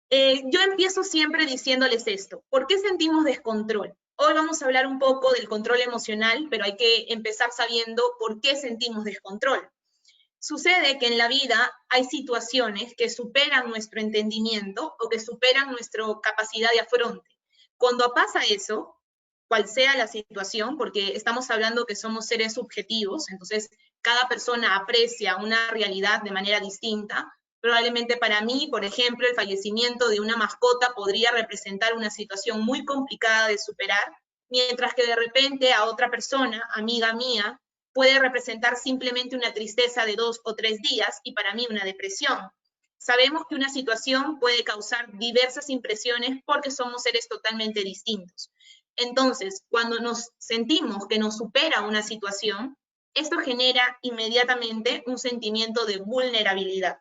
Yo empiezo siempre diciéndoles esto. ¿Por qué sentimos descontrol? Hoy vamos a hablar un poco del control emocional, pero hay que empezar sabiendo por qué sentimos descontrol. Sucede que en la vida hay situaciones que superan nuestro entendimiento o que superan nuestra capacidad de afronte. Cuando pasa eso, cual sea la situación, porque estamos hablando que somos seres subjetivos, entonces cada persona aprecia una realidad de manera distinta. Probablemente para mí, por ejemplo, el fallecimiento de una mascota podría representar una situación muy complicada de superar, mientras que de repente a otra persona, amiga mía, puede representar simplemente una tristeza de 2 o 3 días y para mí una depresión. Sabemos que una situación puede causar diversas impresiones porque somos seres totalmente distintos. Entonces, cuando nos sentimos que nos supera una situación, esto genera inmediatamente un sentimiento de vulnerabilidad.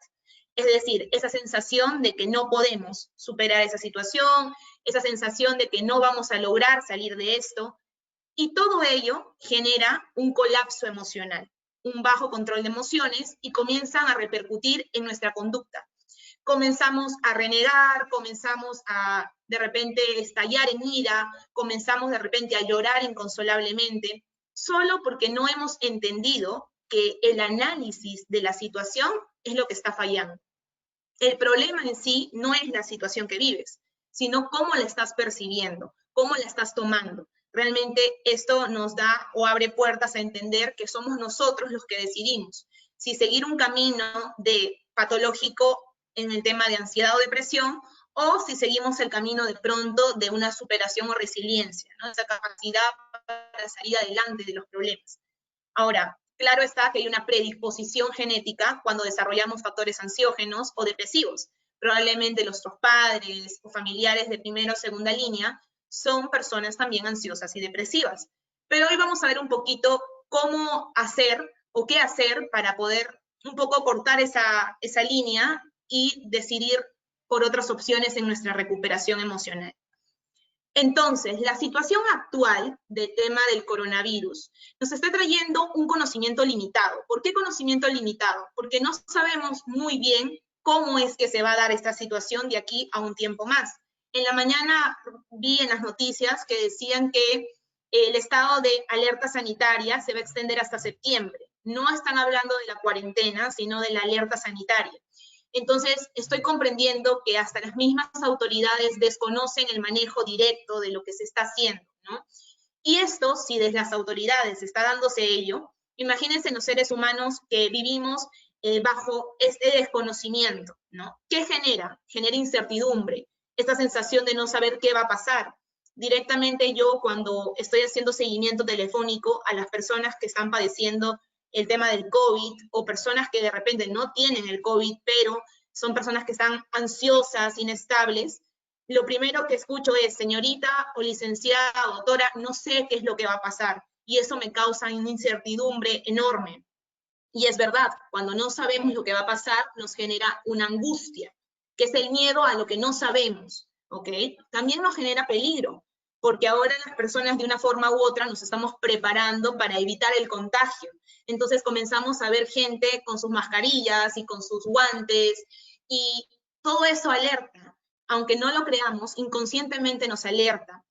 Es decir, esa sensación de que no podemos superar esa situación, esa sensación de que no vamos a lograr salir de esto, y todo ello genera un colapso emocional, un bajo control de emociones y comienzan a repercutir en nuestra conducta. Comenzamos a renegar, comenzamos a de repente estallar en ira, comenzamos de repente a llorar inconsolablemente, solo porque no hemos entendido que el análisis de la situación es lo que está fallando. El problema en sí no es la situación que vives, sino cómo la estás percibiendo, cómo la estás tomando. Realmente esto nos da o abre puertas a entender que somos nosotros los que decidimos si seguir un camino de patológico en el tema de ansiedad o depresión, o si seguimos el camino de pronto de una superación o resiliencia, ¿no? Esa capacidad para salir adelante de los problemas. Ahora, claro está que hay una predisposición genética cuando desarrollamos factores ansiógenos o depresivos. Probablemente nuestros padres o familiares de primera o segunda línea son personas también ansiosas y depresivas. Pero hoy vamos a ver un poquito cómo hacer o qué hacer para poder un poco cortar esa línea y decidir por otras opciones en nuestra recuperación emocional. Entonces, la situación actual del tema del coronavirus nos está trayendo un conocimiento limitado. ¿Por qué conocimiento limitado? Porque no sabemos muy bien cómo es que se va a dar esta situación de aquí a un tiempo más. En la mañana vi en las noticias que decían que el estado de alerta sanitaria se va a extender hasta septiembre. No están hablando de la cuarentena, sino de la alerta sanitaria. Entonces, estoy comprendiendo que hasta las mismas autoridades desconocen el manejo directo de lo que se está haciendo, ¿no? Y esto, si desde las autoridades está dándose ello, imagínense los seres humanos que vivimos bajo este desconocimiento, ¿no? ¿Qué genera? Genera incertidumbre, esta sensación de no saber qué va a pasar. Directamente yo, cuando estoy haciendo seguimiento telefónico a las personas que están padeciendo el tema del COVID o personas que de repente no tienen el COVID, pero son personas que están ansiosas, inestables, lo primero que escucho es, señorita o licenciada o doctora, no sé qué es lo que va a pasar. Y eso me causa una incertidumbre enorme. Y es verdad, cuando no sabemos lo que va a pasar, nos genera una angustia, que es el miedo a lo que no sabemos, ¿ok? También nos genera peligro, porque ahora las personas de una forma u otra nos estamos preparando para evitar el contagio. Entonces comenzamos a ver gente con sus mascarillas y con sus guantes, y todo eso alerta. Aunque no lo creamos, inconscientemente nos alerta.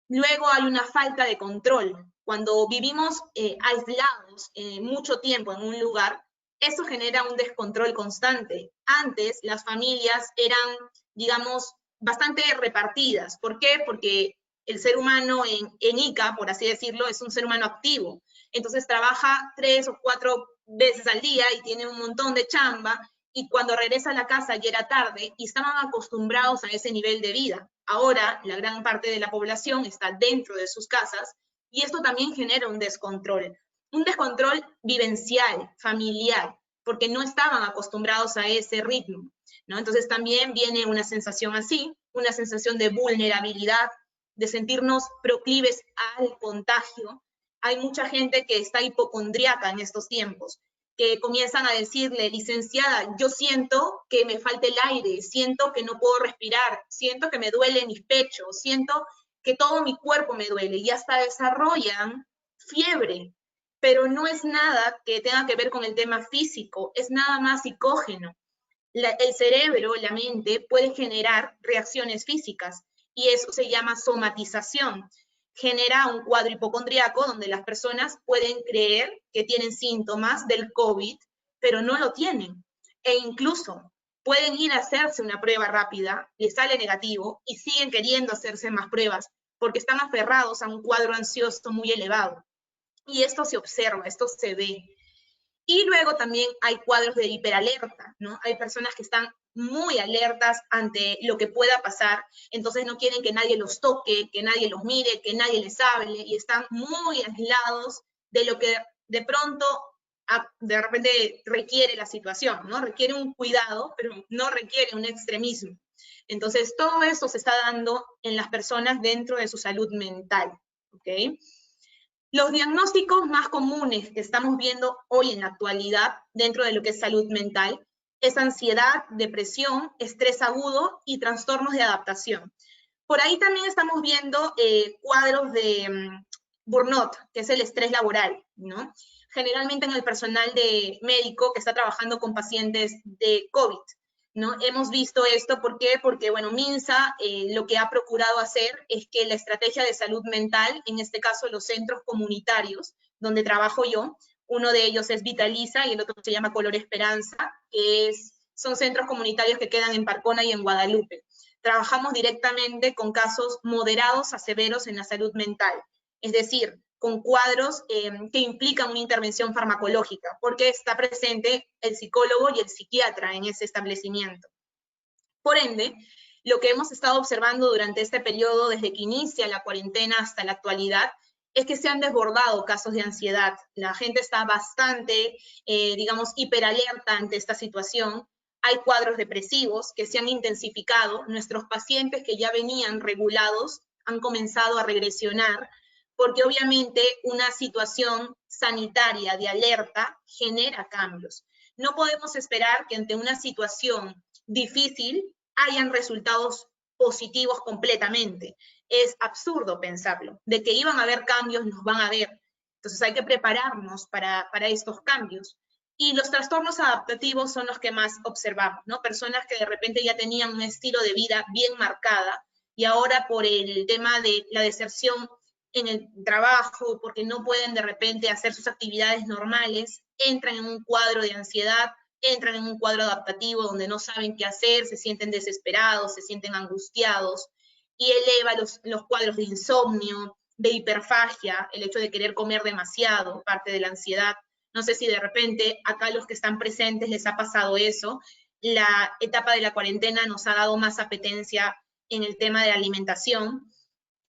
Luego hay una falta de control. Cuando vivimos aislados mucho tiempo en un lugar, eso genera un descontrol constante. Antes las familias eran, digamos, bastante repartidas. ¿Por qué? Porque el ser humano en ICA, por así decirlo, es un ser humano activo. Entonces trabaja 3 o 4 veces al día y tiene un montón de chamba, y cuando regresa a la casa ya era tarde y estaban acostumbrados a ese nivel de vida. Ahora la gran parte de la población está dentro de sus casas y esto también genera un descontrol vivencial, familiar, porque no estaban acostumbrados a ese ritmo, ¿no? Entonces también viene una sensación así, una sensación de vulnerabilidad, de sentirnos proclives al contagio. Hay mucha gente que está hipocondriaca en estos tiempos, que comienzan a decirle, licenciada, yo siento que me falta el aire, siento que no puedo respirar, siento que me duele mis pechos, siento que todo mi cuerpo me duele, y hasta desarrollan fiebre, pero no es nada que tenga que ver con el tema físico, es nada más psicógeno. El cerebro, la mente, puede generar reacciones físicas y eso se llama somatización. Genera un cuadro hipocondriaco donde las personas pueden creer que tienen síntomas del COVID, pero no lo tienen. E incluso pueden ir a hacerse una prueba rápida, les sale negativo y siguen queriendo hacerse más pruebas porque están aferrados a un cuadro ansioso muy elevado. Y esto se observa, esto se ve. Y luego también hay cuadros de hiperalerta, ¿no? Hay personas que están muy alertas ante lo que pueda pasar, entonces no quieren que nadie los toque, que nadie los mire, que nadie les hable, y están muy aislados de lo que de pronto de repente requiere la situación, ¿no? Requiere un cuidado, pero no requiere un extremismo. Entonces, todo esto se está dando en las personas dentro de su salud mental, ¿ok? Los diagnósticos más comunes que estamos viendo hoy en la actualidad dentro de lo que es salud mental es ansiedad, depresión, estrés agudo y trastornos de adaptación. Por ahí también estamos viendo cuadros de burnout, que es el estrés laboral, ¿no? Generalmente en el personal de médico que está trabajando con pacientes de COVID, ¿no? Hemos visto esto, ¿por qué? Porque, bueno, MINSA lo que ha procurado hacer es que la estrategia de salud mental, en este caso los centros comunitarios, donde trabajo yo, uno de ellos es Vitaliza y el otro se llama Color Esperanza, que son centros comunitarios que quedan en Parcona y en Guadalupe. Trabajamos directamente con casos moderados a severos en la salud mental, es decir, con cuadros que implican una intervención farmacológica, porque está presente el psicólogo y el psiquiatra en ese establecimiento. Por ende, lo que hemos estado observando durante este periodo, desde que inicia la cuarentena hasta la actualidad, es que se han desbordado casos de ansiedad. La gente está bastante, digamos, hiperalerta ante esta situación. Hay cuadros depresivos que se han intensificado. Nuestros pacientes que ya venían regulados han comenzado a regresionar, porque obviamente una situación sanitaria de alerta genera cambios. No podemos esperar que ante una situación difícil hayan resultados positivos completamente. Es absurdo pensarlo. De que iban a haber cambios, los van a haber. Entonces hay que prepararnos para estos cambios. Y los trastornos adaptativos son los que más observamos, ¿no? Personas que de repente ya tenían un estilo de vida bien marcada y ahora por el tema de la deserción en el trabajo, porque no pueden de repente hacer sus actividades normales, entran en un cuadro de ansiedad, entran en un cuadro adaptativo donde no saben qué hacer, se sienten desesperados, se sienten angustiados, y eleva los cuadros de insomnio, de hiperfagia, el hecho de querer comer demasiado, parte de la ansiedad. No sé si de repente acá los que están presentes les ha pasado eso. La etapa de la cuarentena nos ha dado más apetencia en el tema de la alimentación,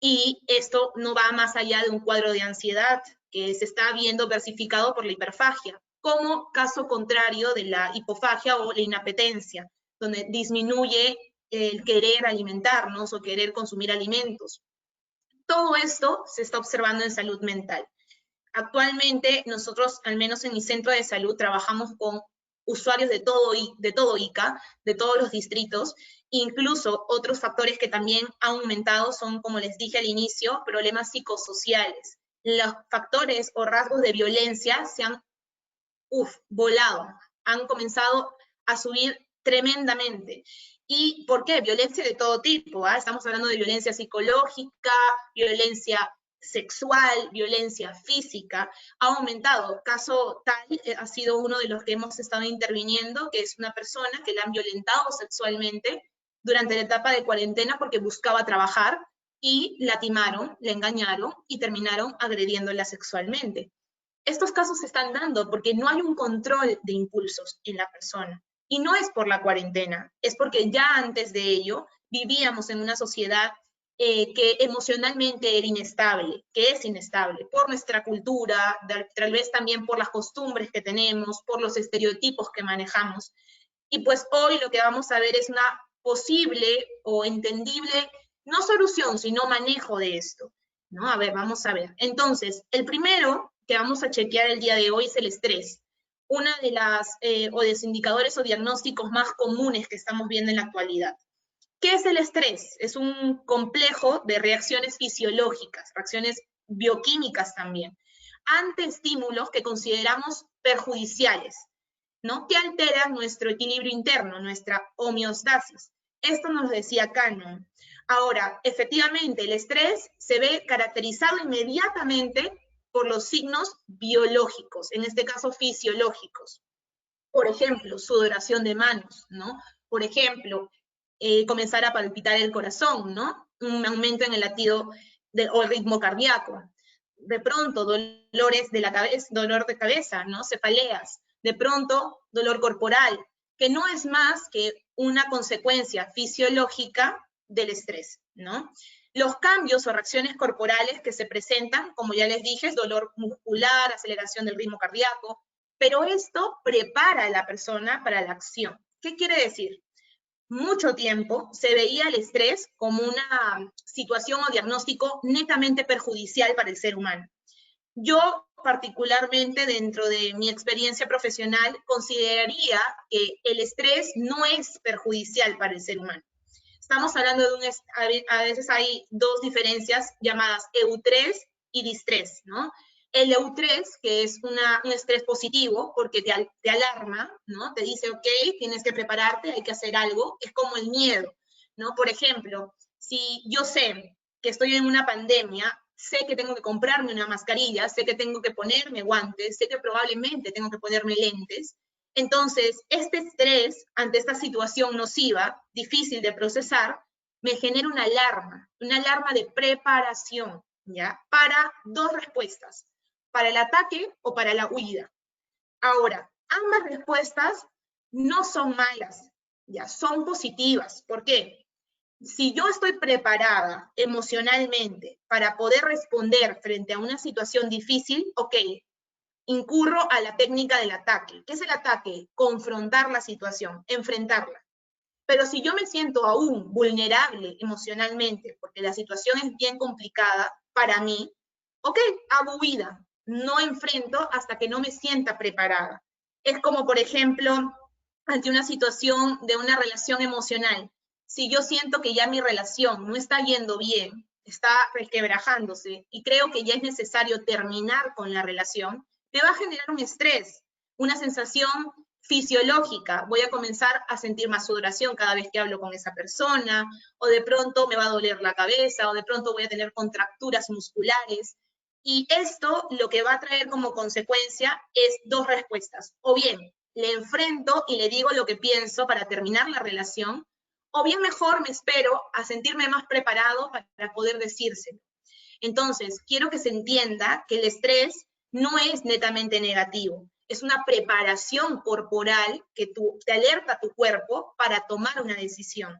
y esto no va más allá de un cuadro de ansiedad que se está viendo versificado por la hiperfagia, como caso contrario de la hipofagia o la inapetencia, donde disminuye el querer alimentarnos o querer consumir alimentos. Todo esto se está observando en salud mental. Actualmente nosotros, al menos en mi centro de salud, trabajamos con usuarios de todo ICA, de todos los distritos. Incluso otros factores que también han aumentado son, como les dije al inicio, problemas psicosociales. Los factores o rasgos de violencia se han volado, han comenzado a subir tremendamente. ¿Y por qué? Violencia de todo tipo, ¿eh? Estamos hablando de violencia psicológica, violencia sexual, violencia física, ha aumentado. Caso tal ha sido uno de los que hemos estado interviniendo, que es una persona que la han violentado sexualmente durante la etapa de cuarentena porque buscaba trabajar y la timaron, la engañaron y terminaron agrediéndola sexualmente. Estos casos se están dando porque no hay un control de impulsos en la persona. Y no es por la cuarentena, es porque ya antes de ello vivíamos en una sociedad que emocionalmente era inestable, que es inestable, por nuestra cultura, tal vez también por las costumbres que tenemos, por los estereotipos que manejamos. Y pues hoy lo que vamos a ver es una posible o entendible, no solución, sino manejo de esto, ¿no? A ver, vamos a ver. Entonces, el primero que vamos a chequear el día de hoy es el estrés. Una de las, o de los indicadores o diagnósticos más comunes que estamos viendo en la actualidad. ¿Qué es el estrés? Es un complejo de reacciones fisiológicas, reacciones bioquímicas también, ante estímulos que consideramos perjudiciales. ¿no? Que alteran nuestro equilibrio interno, nuestra homeostasis. Esto nos lo decía Kahneman. Ahora, efectivamente, el estrés se ve caracterizado inmediatamente por los signos biológicos, en este caso fisiológicos. Por ejemplo, sudoración de manos, ¿no? Por ejemplo, comenzar a palpitar el corazón, ¿no? Un aumento en el latido o el ritmo cardíaco. De pronto, dolores de la cabeza, dolor de cabeza, ¿no? Cefaleas. De pronto, dolor corporal, que no es más que una consecuencia fisiológica del estrés, ¿no? Los cambios o reacciones corporales que se presentan, como ya les dije, es dolor muscular, aceleración del ritmo cardíaco, pero esto prepara a la persona para la acción. ¿Qué quiere decir? Mucho tiempo se veía el estrés como una situación o diagnóstico netamente perjudicial para el ser humano. Yo, particularmente dentro de mi experiencia profesional, consideraría que el estrés no es perjudicial para el ser humano. Estamos hablando de a veces hay dos diferencias llamadas eustrés y distrés, ¿no? El eustrés, que es un estrés positivo, porque te alarma, ¿no? Te dice, ok, tienes que prepararte, hay que hacer algo, es como el miedo, ¿no? Por ejemplo, si yo sé que estoy en una pandemia, sé que tengo que comprarme una mascarilla, sé que tengo que ponerme guantes, sé que probablemente tengo que ponerme lentes. Entonces, este estrés ante esta situación nociva, difícil de procesar, me genera una alarma de preparación, ¿ya? Para dos respuestas, para el ataque o para la huida. Ahora, ambas respuestas no son malas, ya, son positivas. ¿Por qué? Si yo estoy preparada emocionalmente para poder responder frente a una situación difícil, ok, incurro a la técnica del ataque. ¿Qué es el ataque? Confrontar la situación, enfrentarla. Pero si yo me siento aún vulnerable emocionalmente, porque la situación es bien complicada para mí, ok, hago huida, no enfrento hasta que no me sienta preparada. Es como, por ejemplo, ante una situación de una relación emocional. Si yo siento que ya mi relación no está yendo bien, está resquebrajándose y creo que ya es necesario terminar con la relación, me va a generar un estrés, una sensación fisiológica. Voy a comenzar a sentir más sudoración cada vez que hablo con esa persona, o de pronto me va a doler la cabeza, o de pronto voy a tener contracturas musculares. Y esto lo que va a traer como consecuencia es dos respuestas. O bien le enfrento y le digo lo que pienso para terminar la relación, o bien mejor me espero a sentirme más preparado para poder decírselo. Entonces, quiero que se entienda que el estrés no es netamente negativo, es una preparación corporal que te alerta a tu cuerpo para tomar una decisión.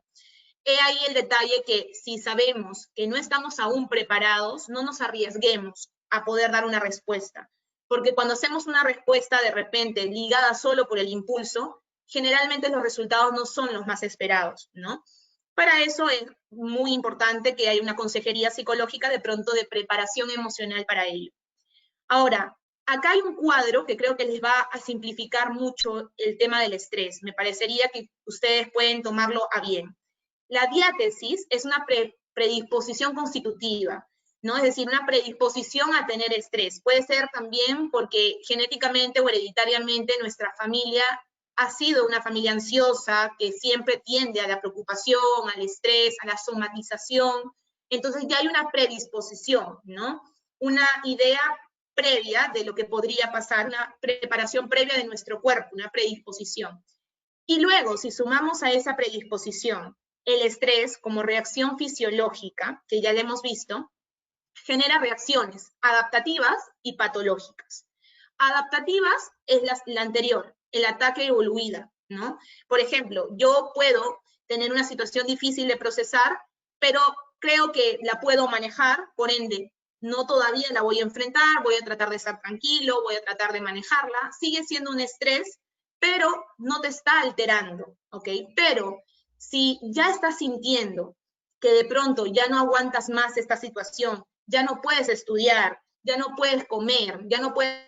He ahí el detalle que si sabemos que no estamos aún preparados, no nos arriesguemos a poder dar una respuesta. Porque cuando hacemos una respuesta de repente ligada solo por el impulso, generalmente los resultados no son los más esperados, ¿no? Para eso es muy importante que haya una consejería psicológica de pronto de preparación emocional para ello. Ahora, acá hay un cuadro que creo que les va a simplificar mucho el tema del estrés. Me parecería que ustedes pueden tomarlo a bien. La diátesis es una predisposición constitutiva, ¿no? Es decir, una predisposición a tener estrés. Puede ser también porque genéticamente o hereditariamente nuestra familia ha sido una familia ansiosa que siempre tiende a la preocupación, al estrés, a la somatización. Entonces ya hay una predisposición, ¿no? Una idea previa de lo que podría pasar, una preparación previa de nuestro cuerpo, una predisposición. Y luego, si sumamos a esa predisposición el estrés como reacción fisiológica, que ya le hemos visto, genera reacciones adaptativas y patológicas. Adaptativas es la anterior, el ataque o huida, ¿no? Por ejemplo, yo puedo tener una situación difícil de procesar, pero creo que la puedo manejar, por ende, no todavía la voy a enfrentar, voy a tratar de estar tranquilo, voy a tratar de manejarla, sigue siendo un estrés, pero no te está alterando, ¿ok? Pero si ya estás sintiendo que de pronto ya no aguantas más esta situación, ya no puedes estudiar, ya no puedes comer, ya no puedes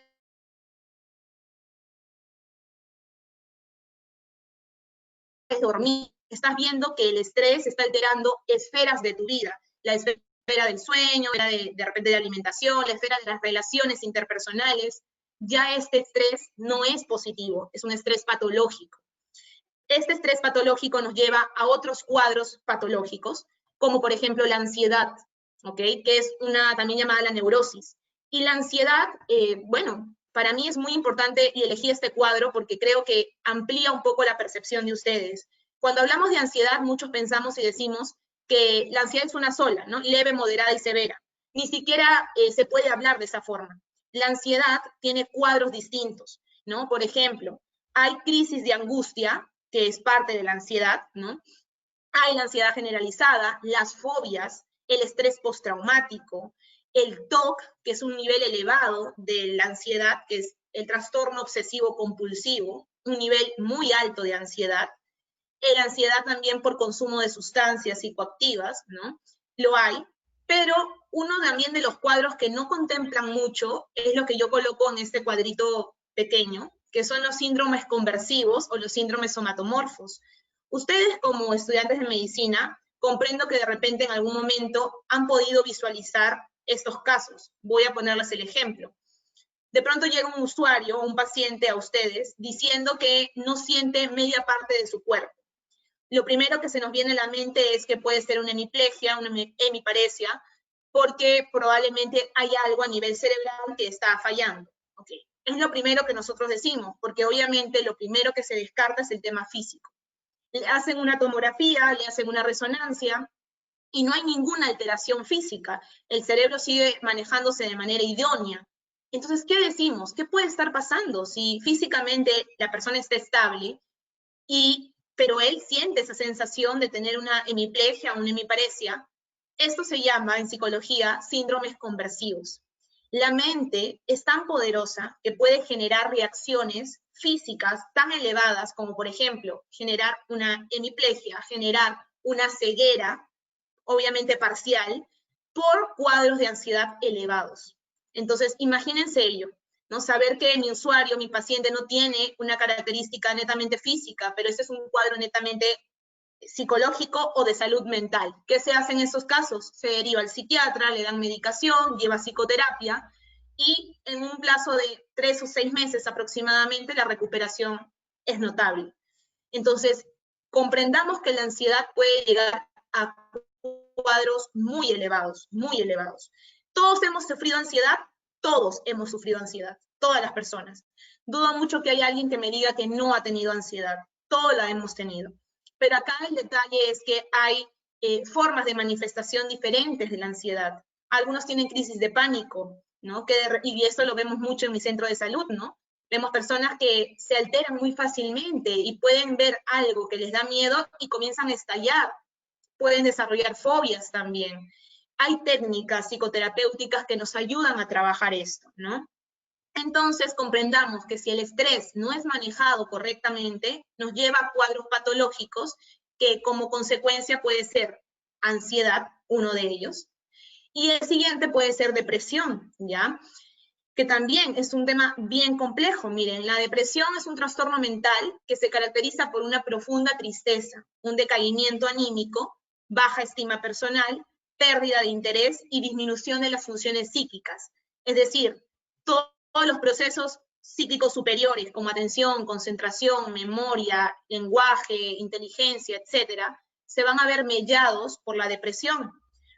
dormir, estás viendo que el estrés está alterando esferas de tu vida, la esfera del sueño, de repente de alimentación, la esfera de las relaciones interpersonales, ya este estrés no es positivo, es un estrés patológico. Este estrés patológico nos lleva a otros cuadros patológicos, como por ejemplo la ansiedad, ¿ok? Que es una también llamada la neurosis. Y la ansiedad, bueno, para mí es muy importante y elegí este cuadro porque creo que amplía un poco la percepción de ustedes. Cuando hablamos de ansiedad, muchos pensamos y decimos que la ansiedad es una sola, ¿no? Leve, moderada y severa. Ni siquiera se puede hablar de esa forma. La ansiedad tiene cuadros distintos, ¿no? Por ejemplo, hay crisis de angustia, que es parte de la ansiedad, ¿no? Hay la ansiedad generalizada, las fobias, el estrés postraumático, el TOC, que es un nivel elevado de la ansiedad, que es el trastorno obsesivo compulsivo, un nivel muy alto de ansiedad. La ansiedad también por consumo de sustancias psicoactivas, ¿no? Lo hay, pero uno también de los cuadros que no contemplan mucho es lo que yo coloco en este cuadrito pequeño, que son los síndromes conversivos o los síndromes somatomorfos. Ustedes como estudiantes de medicina, comprendo que de repente en algún momento han podido visualizar estos casos. Voy a ponerles el ejemplo. De pronto llega un usuario o un paciente a ustedes diciendo que no siente media parte de su cuerpo. Lo primero que se nos viene a la mente es que puede ser una hemiplegia, una hemiparesia, porque probablemente hay algo a nivel cerebral que está fallando. Okay. Es lo primero que nosotros decimos, porque obviamente lo primero que se descarta es el tema físico. Le hacen una tomografía, le hacen una resonancia, y no hay ninguna alteración física. El cerebro sigue manejándose de manera idónea. Entonces, ¿qué decimos? ¿Qué puede estar pasando si físicamente la persona está estable, pero él siente esa sensación de tener una hemiplegia, una hemiparesia? Esto se llama en psicología síndromes conversivos. La mente es tan poderosa que puede generar reacciones físicas tan elevadas como, por ejemplo, generar una hemiplegia, generar una ceguera, obviamente parcial, por cuadros de ansiedad elevados. Entonces, imagínense ello, ¿no? Saber que mi usuario, mi paciente no tiene una característica netamente física, pero este es un cuadro netamente psicológico o de salud mental. ¿Qué se hace en esos casos? Se deriva al psiquiatra, le dan medicación, lleva psicoterapia y en un plazo de 3 o 6 meses aproximadamente la recuperación es notable. Entonces, comprendamos que la ansiedad puede llegar a cuadros muy elevados, muy elevados. ¿Todos hemos sufrido ansiedad? Todos hemos sufrido ansiedad, todas las personas. Dudo mucho que haya alguien que me diga que no ha tenido ansiedad. Todos la hemos tenido. Pero acá el detalle es que hay formas de manifestación diferentes de la ansiedad. Algunos tienen crisis de pánico, ¿no? Y esto lo vemos mucho en mi centro de salud, ¿no? Vemos personas que se alteran muy fácilmente y pueden ver algo que les da miedo y comienzan a estallar. Pueden desarrollar fobias también. Hay técnicas psicoterapéuticas que nos ayudan a trabajar esto, ¿no? Entonces, comprendamos que si el estrés no es manejado correctamente, nos lleva a cuadros patológicos que como consecuencia puede ser ansiedad, uno de ellos, y el siguiente puede ser depresión, ¿ya? Que también es un tema bien complejo. Miren, la depresión es un trastorno mental que se caracteriza por una profunda tristeza, un decaimiento anímico, baja estima personal, pérdida de interés y disminución de las funciones psíquicas. Es decir, todos los procesos psíquicos superiores, como atención, concentración, memoria, lenguaje, inteligencia, etcétera, se van a ver mellados por la depresión.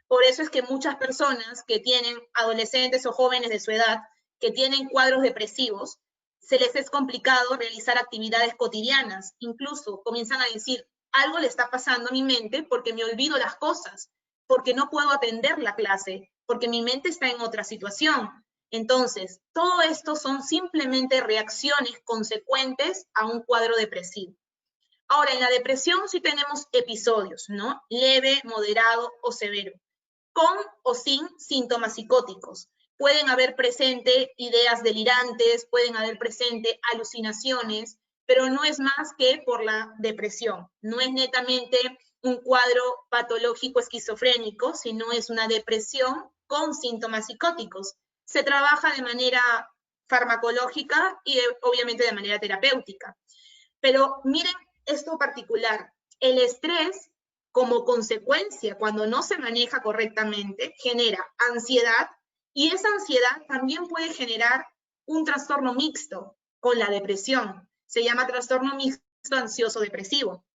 Por eso es que muchas personas que tienen adolescentes o jóvenes de su edad que tienen cuadros depresivos, se les es complicado realizar actividades cotidianas. Incluso comienzan a decir, algo le está pasando a mi mente porque me olvido las cosas, porque no puedo atender la clase, porque mi mente está en otra situación. Entonces, todo esto son simplemente reacciones consecuentes a un cuadro depresivo. Ahora, en la depresión sí tenemos episodios, ¿no? Leve, moderado o severo, con o sin síntomas psicóticos. Pueden haber presente ideas delirantes, pueden haber presente alucinaciones, pero no es más que por la depresión. No es netamente un cuadro patológico esquizofrénico, sino es una depresión con síntomas psicóticos. Se trabaja de manera farmacológica y obviamente de manera terapéutica. Pero miren esto particular, el estrés como consecuencia, cuando no se maneja correctamente, genera ansiedad y esa ansiedad también puede generar un trastorno mixto con la depresión. Se llama trastorno mixto ansioso depresivo.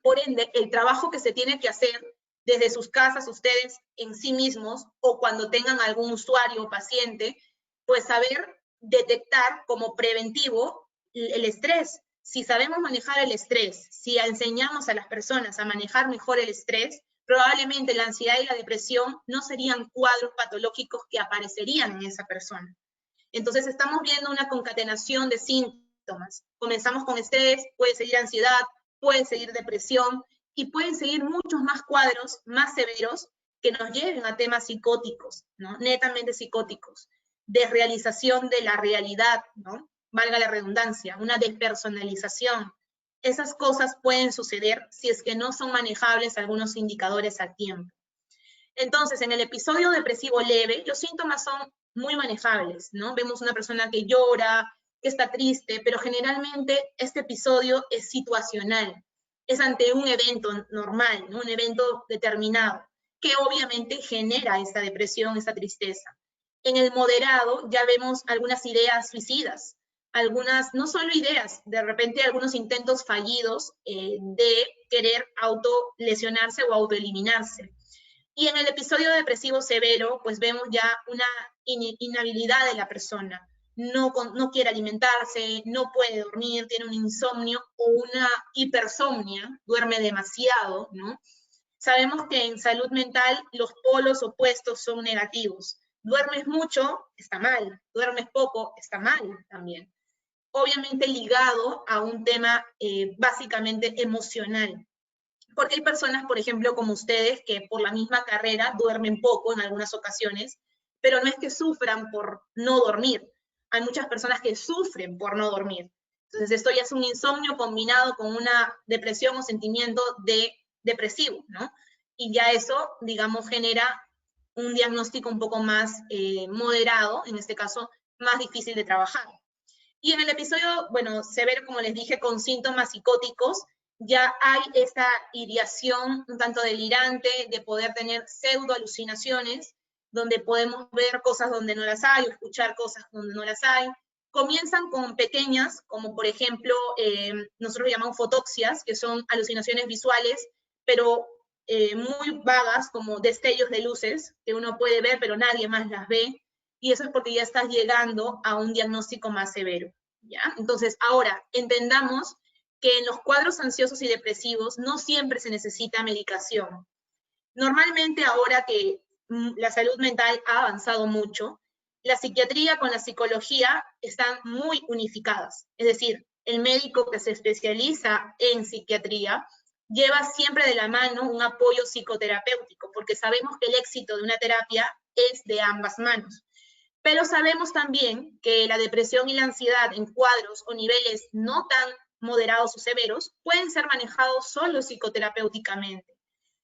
Por ende, el trabajo que se tiene que hacer desde sus casas, ustedes en sí mismos, o cuando tengan algún usuario o paciente, pues saber detectar como preventivo el estrés. Si sabemos manejar el estrés, si enseñamos a las personas a manejar mejor el estrés, probablemente la ansiedad y la depresión no serían cuadros patológicos que aparecerían en esa persona. Entonces estamos viendo una concatenación de síntomas. Comenzamos con estrés, puede seguir ansiedad, puede seguir depresión y pueden seguir muchos más cuadros más severos que nos lleven a temas psicóticos, ¿no? Netamente psicóticos, desrealización de la realidad, ¿no? Valga la redundancia, una despersonalización. Esas cosas pueden suceder si es que no son manejables algunos indicadores a tiempo. Entonces, en el episodio depresivo leve, los síntomas son muy manejables, ¿no? Vemos una persona que llora, que está triste, pero generalmente este episodio es situacional, es ante un evento normal, ¿no? Un evento determinado, que obviamente genera esta depresión, esta tristeza. En el moderado ya vemos algunas ideas suicidas, algunas, no solo ideas, de repente algunos intentos fallidos de querer autolesionarse o autoeliminarse. Y en el episodio depresivo severo, pues vemos ya una inhabilidad de la persona. No quiere alimentarse, no puede dormir, tiene un insomnio o una hipersomnia, duerme demasiado, ¿no? Sabemos que en salud mental los polos opuestos son negativos. Duermes mucho, está mal. Duermes poco, está mal también. Obviamente ligado a un tema básicamente emocional. Porque hay personas, por ejemplo, como ustedes, que por la misma carrera duermen poco en algunas ocasiones, pero no es que sufran por no dormir. Hay muchas personas que sufren por no dormir. Entonces, esto ya es un insomnio combinado con una depresión o sentimiento depresivo, ¿no? Y ya eso, digamos, genera un diagnóstico un poco más moderado, en este caso, más difícil de trabajar. Y en el episodio, bueno, severo, como les dije, con síntomas psicóticos, ya hay esta ideación un tanto delirante de poder tener pseudo alucinaciones, donde podemos ver cosas donde no las hay, o escuchar cosas donde no las hay. Comienzan con pequeñas, como por ejemplo, nosotros llamamos fotoxias, que son alucinaciones visuales, pero muy vagas, como destellos de luces, que uno puede ver, pero nadie más las ve, y eso es porque ya estás llegando a un diagnóstico más severo, ¿ya? Entonces, ahora, entendamos que en los cuadros ansiosos y depresivos no siempre se necesita medicación. Normalmente ahora que la salud mental ha avanzado mucho, la psiquiatría con la psicología están muy unificadas. Es decir, el médico que se especializa en psiquiatría lleva siempre de la mano un apoyo psicoterapéutico, porque sabemos que el éxito de una terapia es de ambas manos. Pero sabemos también que la depresión y la ansiedad en cuadros o niveles no tan moderados o severos pueden ser manejados solo psicoterapéuticamente.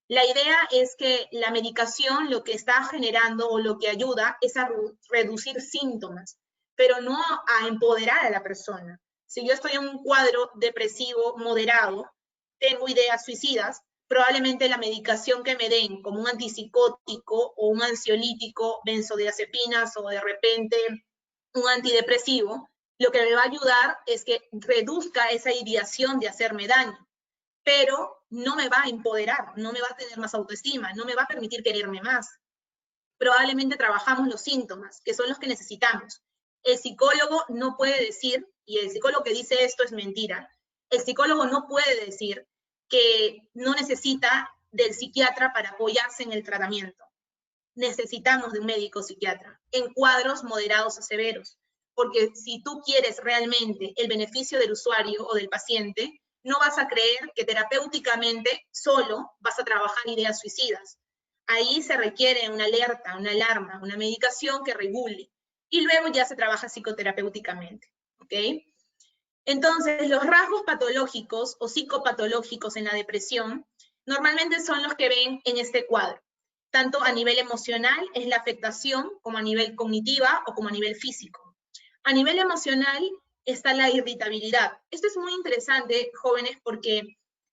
La idea es que la medicación lo que está generando o lo que ayuda es a reducir síntomas, pero no a empoderar a la persona. Si yo estoy en un cuadro depresivo moderado, tengo ideas suicidas, probablemente la medicación que me den como un antipsicótico o un ansiolítico, benzodiazepinas o de repente un antidepresivo, lo que me va a ayudar es que reduzca esa ideación de hacerme daño, pero no me va a empoderar, no me va a tener más autoestima, no me va a permitir quererme más. Probablemente trabajamos los síntomas, que son los que necesitamos. El psicólogo no puede decir, y el psicólogo que dice esto es mentira, el psicólogo no puede decir que no necesita del psiquiatra para apoyarse en el tratamiento. Necesitamos de un médico psiquiatra en cuadros moderados o severos, porque si tú quieres realmente el beneficio del usuario o del paciente, no vas a creer que terapéuticamente solo vas a trabajar ideas suicidas. Ahí se requiere una alerta, una alarma, una medicación que regule, y luego ya se trabaja psicoterapéuticamente, ¿ok? Entonces, los rasgos patológicos o psicopatológicos en la depresión normalmente son los que ven en este cuadro. Tanto a nivel emocional es la afectación, como a nivel cognitiva o como a nivel físico. A nivel emocional está la irritabilidad. Esto es muy interesante, jóvenes, porque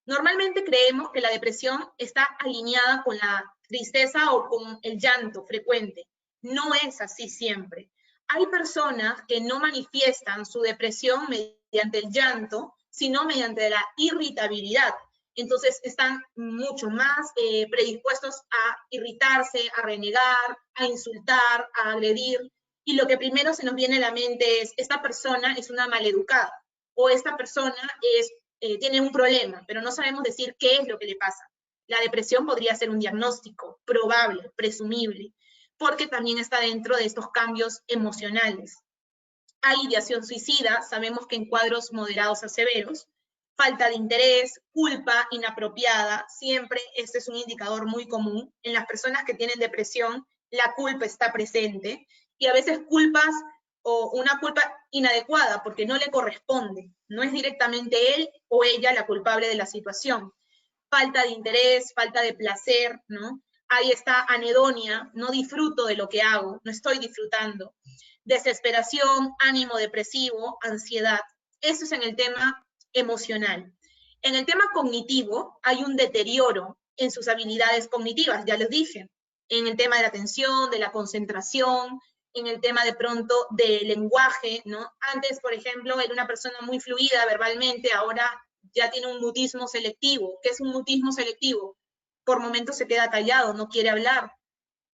normalmente creemos que la depresión está alineada con la tristeza o con el llanto frecuente. No es así siempre. Hay personas que no manifiestan su depresión mediante el llanto, sino mediante la irritabilidad. Entonces están mucho más predispuestos a irritarse, a renegar, a insultar, a agredir. Y lo que primero se nos viene a la mente es, esta persona es una maleducada, o esta persona tiene un problema, pero no sabemos decir qué es lo que le pasa. La depresión podría ser un diagnóstico probable, presumible, porque también está dentro de estos cambios emocionales. Hay ideación suicida, sabemos que en cuadros moderados a severos, falta de interés, culpa inapropiada, siempre este es un indicador muy común. En las personas que tienen depresión, la culpa está presente, y a veces culpas o una culpa inadecuada porque no le corresponde, no es directamente él o ella la culpable de la situación. Falta de interés, falta de placer, ¿no? Ahí está anedonia, no disfruto de lo que hago, no estoy disfrutando. Desesperación, ánimo depresivo, ansiedad. Eso es en el tema emocional. En el tema cognitivo hay un deterioro en sus habilidades cognitivas, ya les dije, en el tema de la atención, de la concentración, en el tema de pronto del lenguaje, ¿no? Antes, por ejemplo, era una persona muy fluida verbalmente, ahora ya tiene un mutismo selectivo. ¿Qué es un mutismo selectivo? Por momentos se queda callado, no quiere hablar.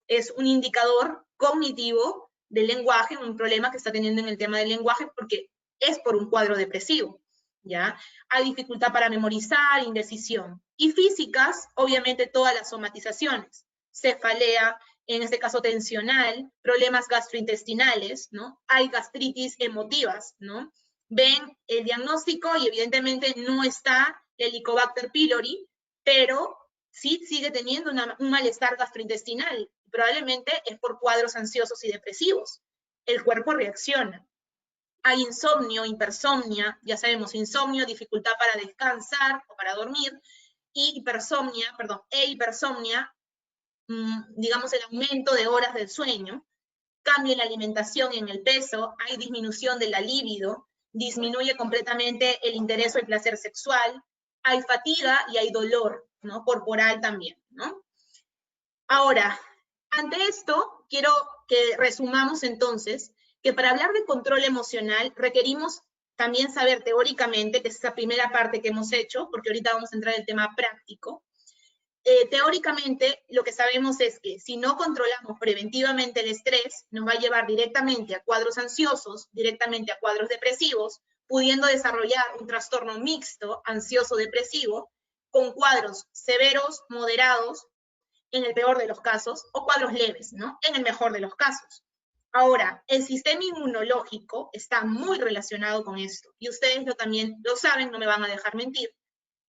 Es un indicador cognitivo del lenguaje, un problema que está teniendo en el tema del lenguaje, porque es por un cuadro depresivo, ¿ya? Hay dificultad para memorizar, indecisión. Y físicas, obviamente todas las somatizaciones, cefalea, en este caso tensional, problemas gastrointestinales, ¿no? Hay gastritis emotivas, ¿no? Ven el diagnóstico y evidentemente no está el Helicobacter pylori, pero sí sigue teniendo un malestar gastrointestinal. Probablemente es por cuadros ansiosos y depresivos. El cuerpo reacciona. Hay insomnio, hipersomnia, ya sabemos, insomnio, dificultad para descansar o para dormir, y hipersomnia, digamos el aumento de horas del sueño, cambio en la alimentación y en el peso, hay disminución de la libido, disminuye completamente el interés o el placer sexual, hay fatiga y hay dolor, ¿no? Corporal también, ¿no? Ahora, ante esto, quiero que resumamos entonces que para hablar de control emocional requerimos también saber teóricamente, que es esa primera parte que hemos hecho, porque ahorita vamos a entrar en el tema práctico. Teóricamente, lo que sabemos es que si no controlamos preventivamente el estrés, nos va a llevar directamente a cuadros ansiosos, directamente a cuadros depresivos, pudiendo desarrollar un trastorno mixto, ansioso-depresivo, con cuadros severos, moderados, en el peor de los casos, o cuadros leves, ¿no? En el mejor de los casos. Ahora, el sistema inmunológico está muy relacionado con esto, y ustedes también lo saben, no me van a dejar mentir.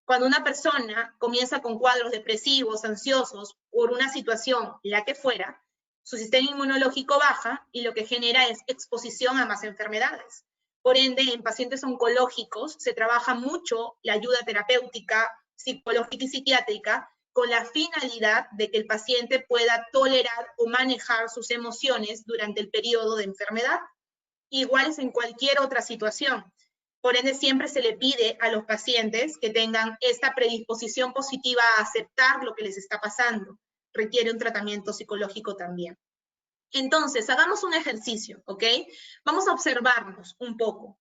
Cuando una persona comienza con cuadros depresivos, ansiosos, por una situación, la que fuera, su sistema inmunológico baja y lo que genera es exposición a más enfermedades. Por ende, en pacientes oncológicos se trabaja mucho la ayuda terapéutica, psicológica y psiquiátrica con la finalidad de que el paciente pueda tolerar o manejar sus emociones durante el periodo de enfermedad. Igual es en cualquier otra situación. Por ende, siempre se le pide a los pacientes que tengan esta predisposición positiva a aceptar lo que les está pasando. Requiere un tratamiento psicológico también. Entonces, hagamos un ejercicio, ¿ok? Vamos a observarnos un poco.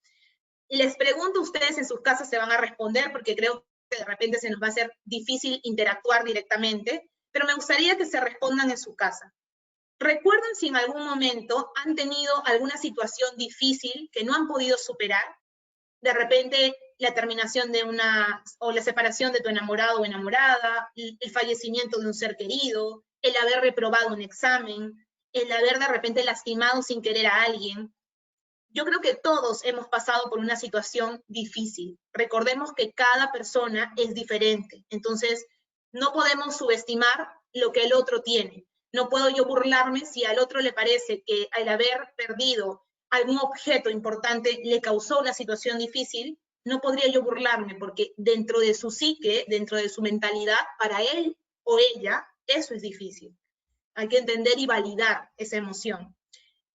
Les pregunto, ustedes en sus casas se van a responder, porque creo que de repente se nos va a hacer difícil interactuar directamente, pero me gustaría que se respondan en su casa. ¿Recuerdan si en algún momento han tenido alguna situación difícil que no han podido superar? De repente la terminación de o la separación de tu enamorado o enamorada, el fallecimiento de un ser querido, el haber reprobado un examen, el haber de repente lastimado sin querer a alguien. Yo creo que todos hemos pasado por una situación difícil. Recordemos que cada persona es diferente, entonces no podemos subestimar lo que el otro tiene. No puedo yo burlarme si al otro le parece que al haber perdido algún objeto importante le causó una situación difícil, no podría yo burlarme porque dentro de su psique, dentro de su mentalidad, para él o ella, eso es difícil. Hay que entender y validar esa emoción.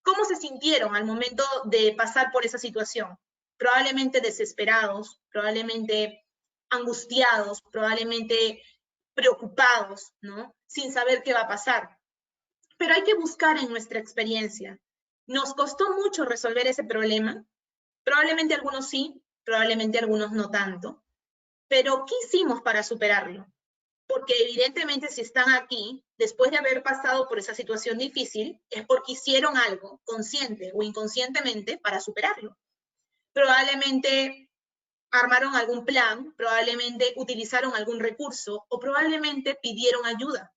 ¿Cómo se sintieron al momento de pasar por esa situación? Probablemente desesperados, probablemente angustiados, probablemente preocupados, ¿no? Sin saber qué va a pasar. Pero hay que buscar en nuestra experiencia ¿Nos costó mucho resolver ese problema? Probablemente algunos sí, probablemente algunos no tanto. Pero, ¿qué hicimos para superarlo? Porque evidentemente si están aquí, después de haber pasado por esa situación difícil, es porque hicieron algo, consciente o inconscientemente, para superarlo. Probablemente armaron algún plan, probablemente utilizaron algún recurso o probablemente pidieron ayuda.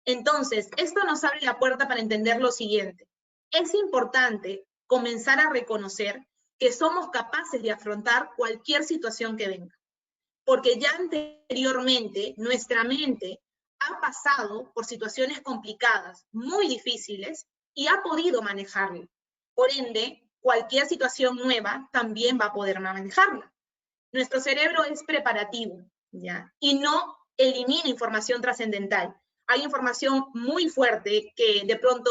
Entonces, esto nos abre la puerta para entender lo siguiente. Es importante comenzar a reconocer que somos capaces de afrontar cualquier situación que venga, porque ya anteriormente nuestra mente ha pasado por situaciones complicadas, muy difíciles, y ha podido manejarlo. Por ende, cualquier situación nueva también va a poder manejarla. Nuestro cerebro es preparativo, ¿ya? Y no elimina información trascendental. Hay información muy fuerte que de pronto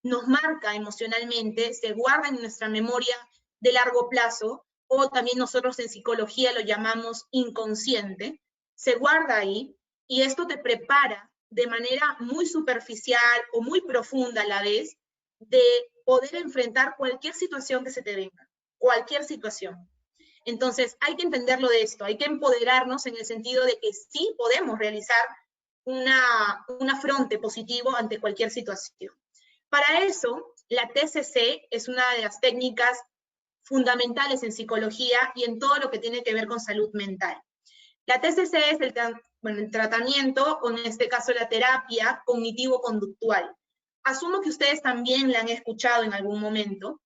nos marca emocionalmente, se guarda en nuestra memoria de largo plazo, o también nosotros en psicología lo llamamos inconsciente, se guarda ahí, y esto te prepara de manera muy superficial o muy profunda a la vez de poder enfrentar cualquier situación que se te venga, cualquier situación. Entonces, hay que entenderlo de esto, hay que empoderarnos en el sentido de que sí podemos realizar un afronte positivo ante cualquier situación. Para eso, la TCC es una de las técnicas fundamentales en psicología y en todo lo que tiene que ver con salud mental. La TCC es el tratamiento, o en este caso la terapia cognitivo-conductual. Asumo que ustedes también la han escuchado en algún momento,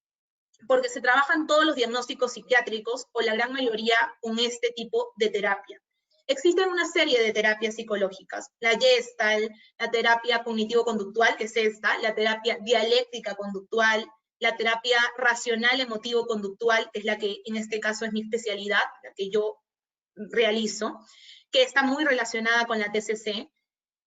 porque se trabajan todos los diagnósticos psiquiátricos, o la gran mayoría, con este tipo de terapia. Existen una serie de terapias psicológicas, la Gestalt, la terapia cognitivo-conductual, que es esta, la terapia dialéctica conductual, la terapia racional emotivo-conductual, que es la que en este caso es mi especialidad, la que yo realizo, que está muy relacionada con la TCC.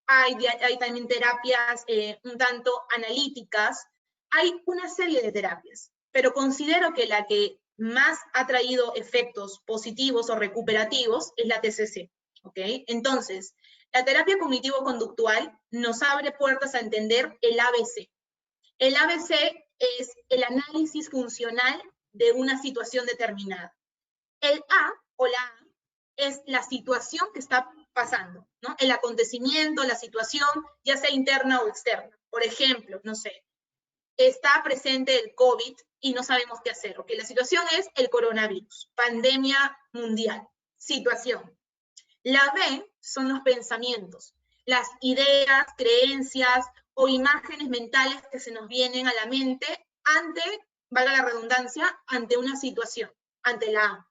Hay también terapias un tanto analíticas, hay una serie de terapias, pero considero que la que más ha traído efectos positivos o recuperativos es la TCC, ¿ok? Entonces, la terapia cognitivo-conductual nos abre puertas a entender el ABC. El ABC es el análisis funcional de una situación determinada. El A o la A es la situación que está pasando, ¿no? El acontecimiento, la situación, ya sea interna o externa. Por ejemplo, no sé, está presente el COVID y no sabemos qué hacer. Ok, la situación es el coronavirus, pandemia mundial, situación. La B son los pensamientos, las ideas, creencias o imágenes mentales que se nos vienen a la mente ante, valga la redundancia, ante una situación, ante la A.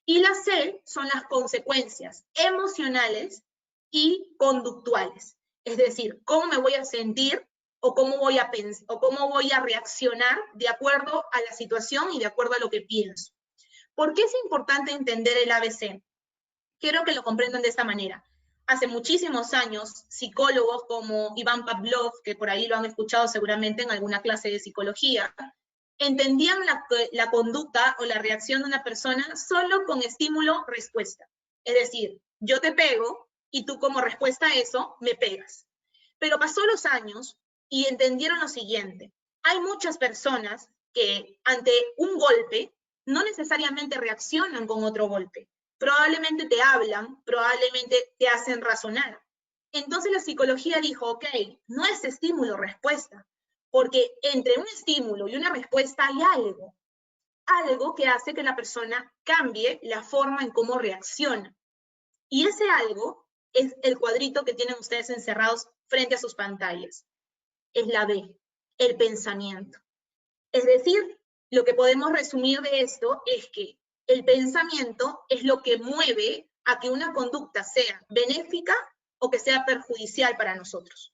Y la C son las consecuencias emocionales y conductuales. Es decir, cómo me voy a sentir o cómo voy a pensar o cómo voy a reaccionar de acuerdo a la situación y de acuerdo a lo que pienso. ¿Por qué es importante entender el ABC? Quiero que lo comprendan de esta manera. Hace muchísimos años, psicólogos como Iván Pavlov, que por ahí lo han escuchado seguramente en alguna clase de psicología, entendían la conducta o la reacción de una persona solo con estímulo-respuesta. Es decir, yo te pego y tú como respuesta a eso me pegas. Pero pasó los años y entendieron lo siguiente. Hay muchas personas que ante un golpe no necesariamente reaccionan con otro golpe. Probablemente te hablan, probablemente te hacen razonar. Entonces la psicología dijo, ok, no es estímulo-respuesta, porque entre un estímulo y una respuesta hay algo que hace que la persona cambie la forma en cómo reacciona. Y ese algo es el cuadrito que tienen ustedes encerrados frente a sus pantallas. Es la B, el pensamiento. Es decir, lo que podemos resumir de esto es que el pensamiento es lo que mueve a que una conducta sea benéfica o que sea perjudicial para nosotros.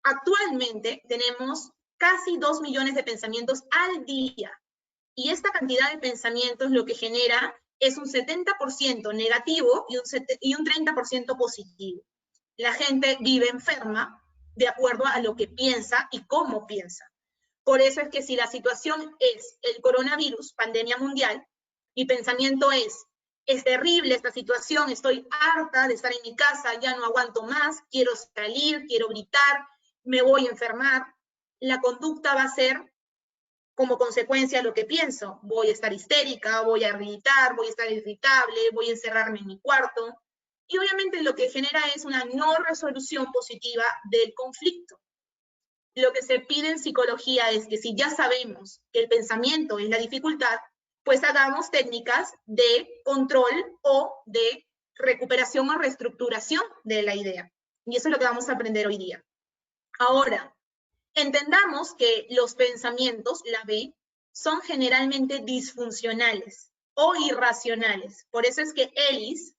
Actualmente tenemos casi 2 millones de pensamientos al día. Y esta cantidad de pensamientos lo que genera es un 70% negativo y un 30% positivo. La gente vive enferma de acuerdo a lo que piensa y cómo piensa. Por eso es que si la situación es el coronavirus, pandemia mundial, mi pensamiento es terrible esta situación, estoy harta de estar en mi casa, ya no aguanto más, quiero salir, quiero gritar, me voy a enfermar, la conducta va a ser como consecuencia lo que pienso. Voy a estar histérica, voy a gritar, voy a estar irritable, voy a encerrarme en mi cuarto. Y obviamente lo que genera es una no resolución positiva del conflicto. Lo que se pide en psicología es que si ya sabemos que el pensamiento es la dificultad, pues hagamos técnicas de control o de recuperación o reestructuración de la idea. Y eso es lo que vamos a aprender hoy día. Ahora, entendamos que los pensamientos, la B, son generalmente disfuncionales o irracionales. Por eso es que Ellis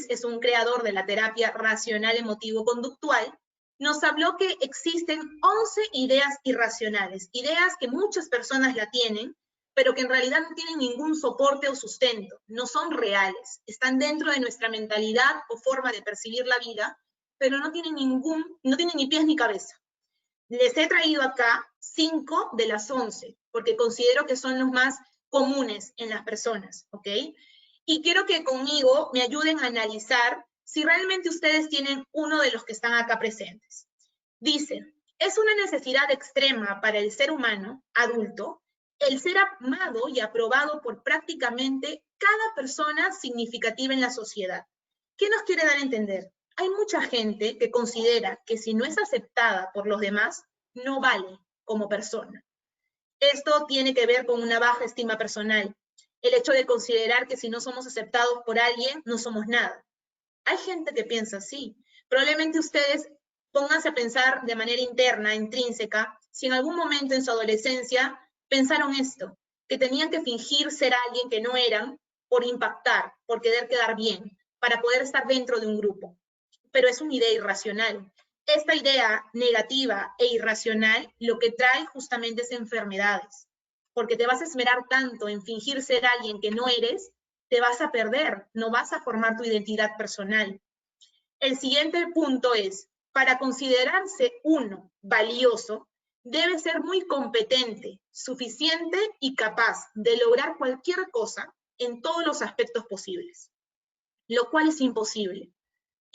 es un creador de la terapia racional emotivo-conductual, nos habló que existen 11 ideas irracionales, ideas que muchas personas la tienen, pero que en realidad no tienen ningún soporte o sustento, no son reales, están dentro de nuestra mentalidad o forma de percibir la vida, pero no tienen ni pies ni cabeza. Les he traído acá 5 de las 11, porque considero que son los más comunes en las personas, ¿ok? Y quiero que conmigo me ayuden a analizar si realmente ustedes tienen uno de los que están acá presentes. Dice, es una necesidad extrema para el ser humano adulto el ser amado y aprobado por prácticamente cada persona significativa en la sociedad. ¿Qué nos quiere dar a entender? Hay mucha gente que considera que si no es aceptada por los demás, no vale como persona. Esto tiene que ver con una baja estima personal. El hecho de considerar que si no somos aceptados por alguien, no somos nada. Hay gente que piensa así. Probablemente ustedes pónganse a pensar de manera interna, intrínseca, si en algún momento en su adolescencia pensaron esto, que tenían que fingir ser alguien que no eran por impactar, por querer quedar bien, para poder estar dentro de un grupo. Pero es una idea irracional. Esta idea negativa e irracional lo que trae justamente es enfermedades, porque te vas a esmerar tanto en fingir ser alguien que no eres, te vas a perder, no vas a formar tu identidad personal. El siguiente punto es, para considerarse uno valioso, debe ser muy competente, suficiente y capaz de lograr cualquier cosa en todos los aspectos posibles, lo cual es imposible.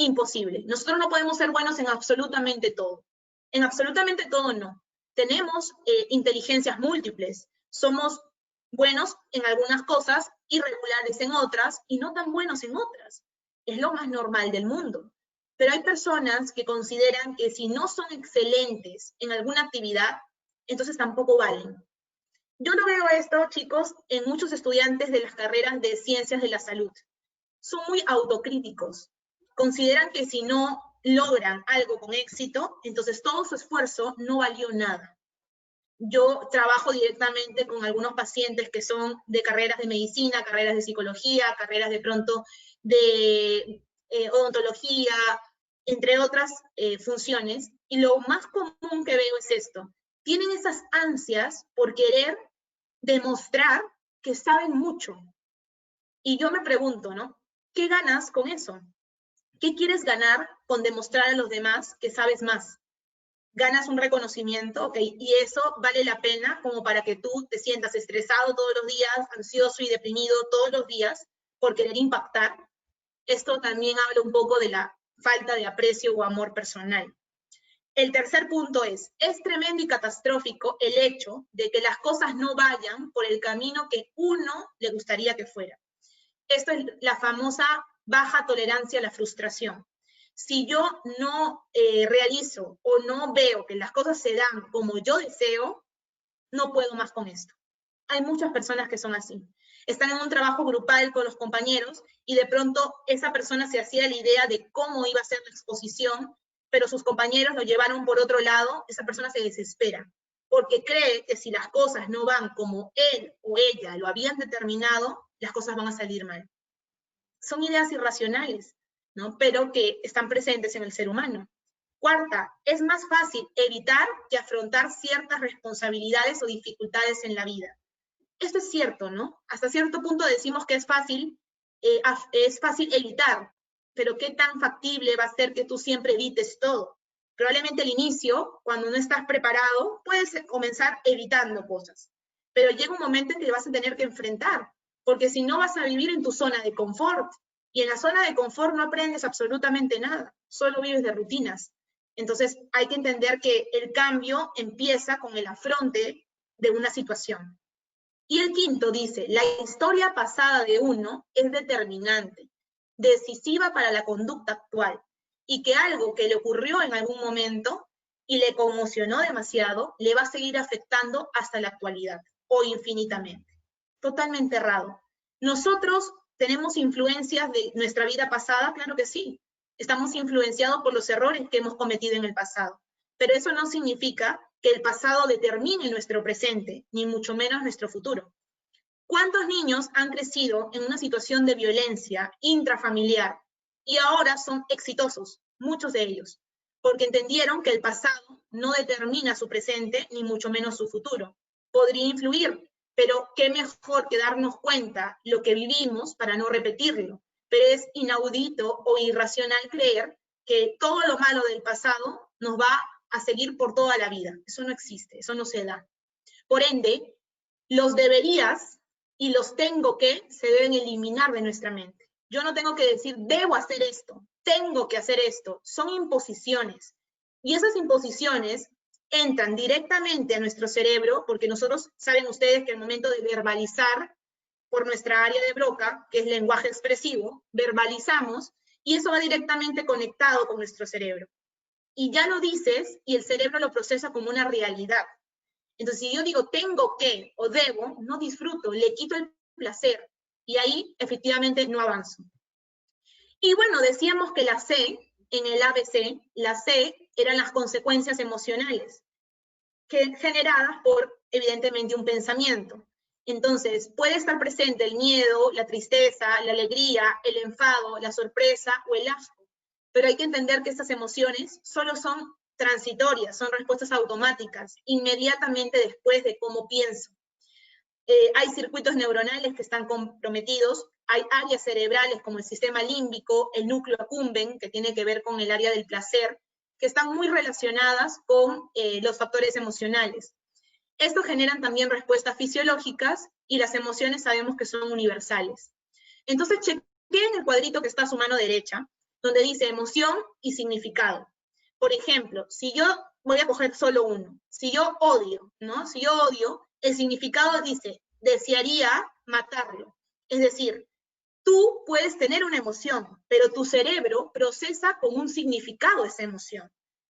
Imposible. Nosotros no podemos ser buenos en absolutamente todo. En absolutamente todo no. Tenemos inteligencias múltiples. Somos buenos en algunas cosas, irregulares en otras y no tan buenos en otras. Es lo más normal del mundo. Pero hay personas que consideran que si no son excelentes en alguna actividad, entonces tampoco valen. Yo lo veo esto, chicos, en muchos estudiantes de las carreras de ciencias de la salud. Son muy autocríticos. Consideran que si no logran algo con éxito, entonces todo su esfuerzo no valió nada. Yo trabajo directamente con algunos pacientes que son de carreras de medicina, carreras de psicología, carreras de pronto de odontología, entre otras funciones, y lo más común que veo es esto. Tienen esas ansias por querer demostrar que saben mucho. Y yo me pregunto, ¿no? ¿Qué ganas con eso? ¿Qué quieres ganar con demostrar a los demás que sabes más? Ganas un reconocimiento, ok, y eso vale la pena como para que tú te sientas estresado todos los días, ansioso y deprimido todos los días por querer impactar. Esto también habla un poco de la falta de aprecio o amor personal. El tercer punto es tremendo y catastrófico el hecho de que las cosas no vayan por el camino que uno le gustaría que fuera. Esto es la famosa baja tolerancia a la frustración. Si yo no realizo o no veo que las cosas se dan como yo deseo, no puedo más con esto. Hay muchas personas que son así. Están en un trabajo grupal con los compañeros y de pronto esa persona se hacía la idea de cómo iba a ser la exposición, pero sus compañeros lo llevaron por otro lado, esa persona se desespera, porque cree que si las cosas no van como él o ella lo habían determinado, las cosas van a salir mal. Son ideas irracionales, ¿no? Pero que están presentes en el ser humano. Cuarta, es más fácil evitar que afrontar ciertas responsabilidades o dificultades en la vida. Esto es cierto, ¿no? Hasta cierto punto decimos que es fácil evitar, pero ¿qué tan factible va a ser que tú siempre evites todo? Probablemente al inicio, cuando no estás preparado, puedes comenzar evitando cosas, pero llega un momento en que vas a tener que enfrentar, porque si no vas a vivir en tu zona de confort, y en la zona de confort no aprendes absolutamente nada, solo vives de rutinas. Entonces hay que entender que el cambio empieza con el afronte de una situación. Y el quinto dice, la historia pasada de uno es determinante, decisiva para la conducta actual, y que algo que le ocurrió en algún momento y le conmocionó demasiado, le va a seguir afectando hasta la actualidad, o infinitamente. Totalmente errado. Nosotros tenemos influencias de nuestra vida pasada, claro que sí. Estamos influenciados por los errores que hemos cometido en el pasado. Pero eso no significa que el pasado determine nuestro presente, ni mucho menos nuestro futuro. ¿Cuántos niños han crecido en una situación de violencia intrafamiliar y ahora son exitosos? Muchos de ellos, porque entendieron que el pasado no determina su presente, ni mucho menos su futuro. Podría influir, pero qué mejor que darnos cuenta lo que vivimos para no repetirlo. Pero es inaudito o irracional creer que todo lo malo del pasado nos va a seguir por toda la vida. Eso no existe, eso no se da. Por ende, los deberías y los tengo que se deben eliminar de nuestra mente. Yo no tengo que decir, debo hacer esto, tengo que hacer esto. Son imposiciones. Y esas imposiciones entran directamente a nuestro cerebro, porque nosotros, saben ustedes que al momento de verbalizar por nuestra área de Broca, que es lenguaje expresivo, verbalizamos, y eso va directamente conectado con nuestro cerebro. Y ya lo dices, y el cerebro lo procesa como una realidad. Entonces, si yo digo tengo que o debo, no disfruto, le quito el placer, y ahí efectivamente no avanzo. Y bueno, decíamos que la C, en el ABC, la C eran las consecuencias emocionales, generadas por, evidentemente, un pensamiento. Entonces, puede estar presente el miedo, la tristeza, la alegría, el enfado, la sorpresa o el asco. Pero hay que entender que estas emociones solo son transitorias, son respuestas automáticas, inmediatamente después de cómo pienso. Hay circuitos neuronales que están comprometidos, hay áreas cerebrales como el sistema límbico, el núcleo accumbens, que tiene que ver con el área del placer, que están muy relacionadas con los factores emocionales. Estos generan también respuestas fisiológicas y las emociones sabemos que son universales. Entonces, chequeen el cuadrito que está a su mano derecha, donde dice emoción y significado. Por ejemplo, si yo voy a coger solo uno, si yo odio, ¿no? Si yo odio, el significado dice, desearía matarlo. Es decir, tú puedes tener una emoción, pero tu cerebro procesa con un significado esa emoción.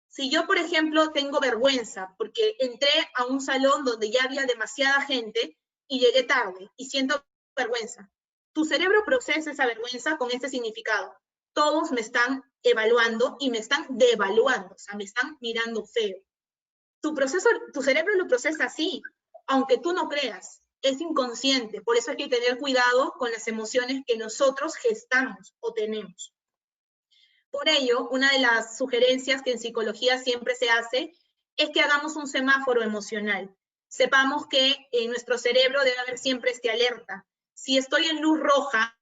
Si yo, por ejemplo, tengo vergüenza porque entré a un salón donde ya había demasiada gente y llegué tarde y siento vergüenza, tu cerebro procesa esa vergüenza con este significado. Todos me están evaluando y me están devaluando, o sea, me están mirando feo. Tu cerebro lo procesa así, aunque tú no creas, es inconsciente, por eso hay que tener cuidado con las emociones que nosotros gestamos o tenemos. Por ello, una de las sugerencias que en psicología siempre se hace es que hagamos un semáforo emocional. Sepamos que en nuestro cerebro debe haber siempre este alerta. Si estoy en luz roja,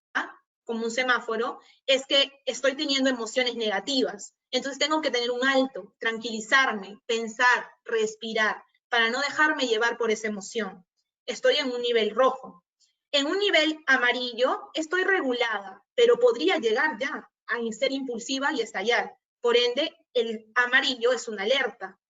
como un semáforo, es que estoy teniendo emociones negativas. Entonces tengo que tener un alto, tranquilizarme, pensar, respirar, para no dejarme llevar por esa emoción. Estoy en un nivel rojo. En un nivel amarillo estoy regulada, pero podría llegar ya a ser impulsiva y estallar. Por ende, el amarillo es una alerta.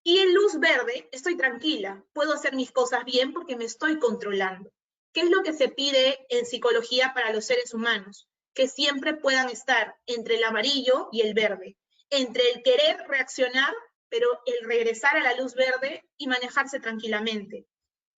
Y en luz verde estoy tranquila, puedo hacer mis cosas bien porque me estoy controlando. ¿Qué es lo que se pide en psicología para los seres humanos? Que siempre puedan estar entre el amarillo y el verde, entre el querer reaccionar, pero el regresar a la luz verde y manejarse tranquilamente.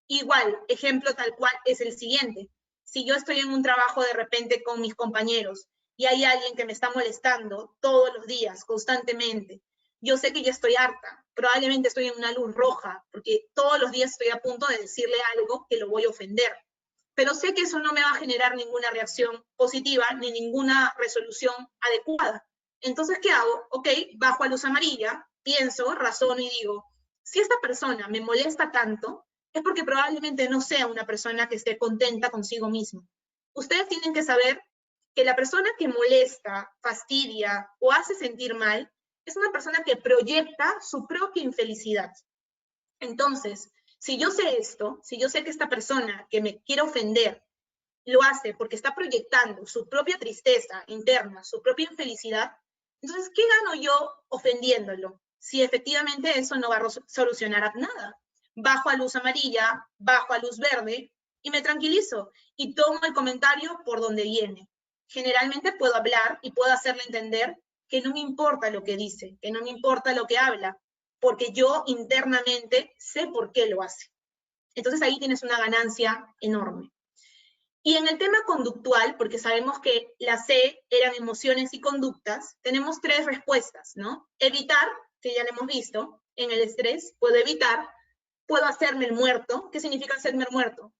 Igual, ejemplo tal cual es el siguiente. Si yo estoy en un trabajo de repente con mis compañeros y hay alguien que me está molestando todos los días, constantemente, yo sé que ya estoy harta, probablemente estoy en una luz roja, porque todos los días estoy a punto de decirle algo que lo voy a ofender. Pero sé que eso no me va a generar ninguna reacción positiva ni ninguna resolución adecuada. Entonces, ¿qué hago? Ok, bajo a luz amarilla, pienso, razono y digo, si esta persona me molesta tanto, es porque probablemente no sea una persona que esté contenta consigo mismo. Ustedes tienen que saber que la persona que molesta, fastidia o hace sentir mal es una persona que proyecta su propia infelicidad. Entonces, si yo sé esto, si yo sé que esta persona que me quiere ofender lo hace porque está proyectando su propia tristeza interna, su propia infelicidad, entonces, ¿qué gano yo ofendiéndolo? Si efectivamente eso no va a solucionar nada. bajo a luz amarilla, bajo a luz verde, y me tranquilizo y tomo el comentario por donde viene. Generalmente puedo hablar y puedo hacerle entender que no me importa lo que dice, que no me importa lo que habla, porque yo internamente sé por qué lo hace. Entonces ahí tienes una ganancia enorme. Y en el tema conductual, porque sabemos que la C eran emociones y conductas, tenemos 3 respuestas, ¿no? Evitar, que ya lo hemos visto, en el estrés, puedo evitar, puedo hacerme el muerto. ¿Qué significa hacerme el muerto?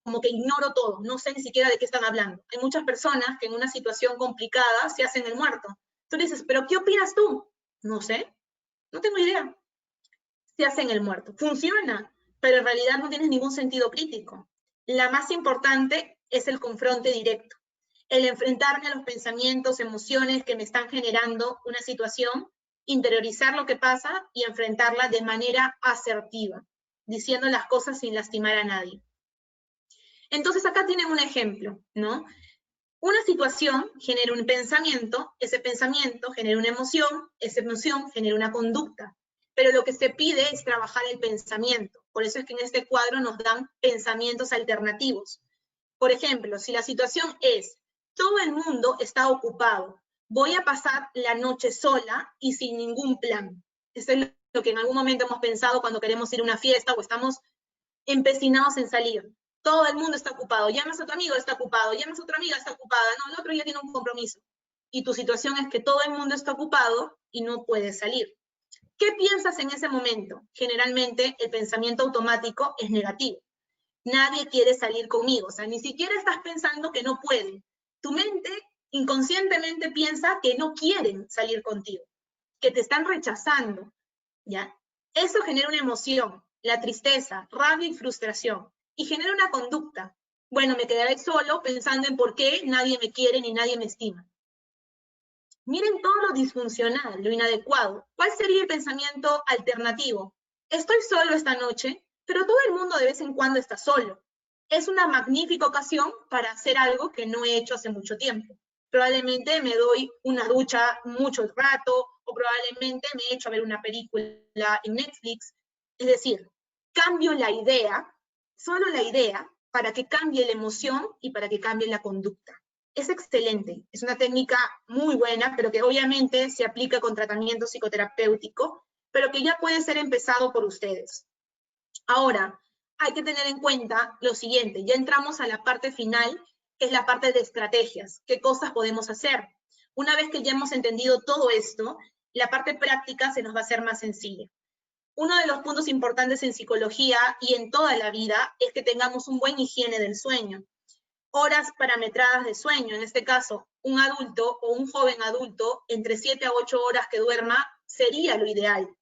Como que ignoro todo, no sé ni siquiera de qué están hablando. Hay muchas personas que en una situación complicada se hacen el muerto. Tú dices, ¿pero qué opinas tú? No sé, no tengo idea. Se hacen el muerto. Funciona, pero en realidad no tienes ningún sentido crítico. La más importante es el confronte directo, el enfrentarme a los pensamientos, emociones que me están generando una situación, interiorizar lo que pasa y enfrentarla de manera asertiva, diciendo las cosas sin lastimar a nadie. Entonces acá tienen un ejemplo, ¿no? Una situación genera un pensamiento, ese pensamiento genera una emoción, esa emoción genera una conducta. Pero lo que se pide es trabajar el pensamiento. Por eso es que en este cuadro nos dan pensamientos alternativos. Por ejemplo, si la situación es, todo el mundo está ocupado, voy a pasar la noche sola y sin ningún plan. Eso es lo que en algún momento hemos pensado cuando queremos ir a una fiesta o estamos empecinados en salir. Todo el mundo está ocupado, llamas a tu amigo, está ocupado, llamas a otra amiga, está ocupada, no, el otro ya tiene un compromiso. Y tu situación es que todo el mundo está ocupado y no puedes salir. ¿Qué piensas en ese momento? Generalmente el pensamiento automático es negativo. Nadie quiere salir conmigo, o sea, ni siquiera estás pensando que no pueden. Tu mente inconscientemente piensa que no quieren salir contigo, que te están rechazando, ¿ya? Eso genera una emoción, la tristeza, rabia y frustración, y genera una conducta. Bueno, me quedaré solo pensando en por qué nadie me quiere ni nadie me estima. Miren todo lo disfuncional, lo inadecuado. ¿Cuál sería el pensamiento alternativo? Estoy solo esta noche, pero todo el mundo de vez en cuando está solo. Es una magnífica ocasión para hacer algo que no he hecho hace mucho tiempo. Probablemente me doy una ducha mucho rato, o probablemente me echo a ver una película en Netflix. Es decir, cambio la idea, solo la idea, para que cambie la emoción y para que cambie la conducta. Es excelente, es una técnica muy buena, pero que obviamente se aplica con tratamiento psicoterapéutico, pero que ya puede ser empezado por ustedes. Ahora, hay que tener en cuenta lo siguiente, ya entramos a la parte final, que es la parte de estrategias, qué cosas podemos hacer. Una vez que ya hemos entendido todo esto, la parte práctica se nos va a hacer más sencilla. Uno de los puntos importantes en psicología y en toda la vida es que tengamos un buen higiene del sueño. Horas parametradas de sueño, en este caso, un adulto o un joven adulto, entre 7 a 8 horas que duerma sería lo ideal.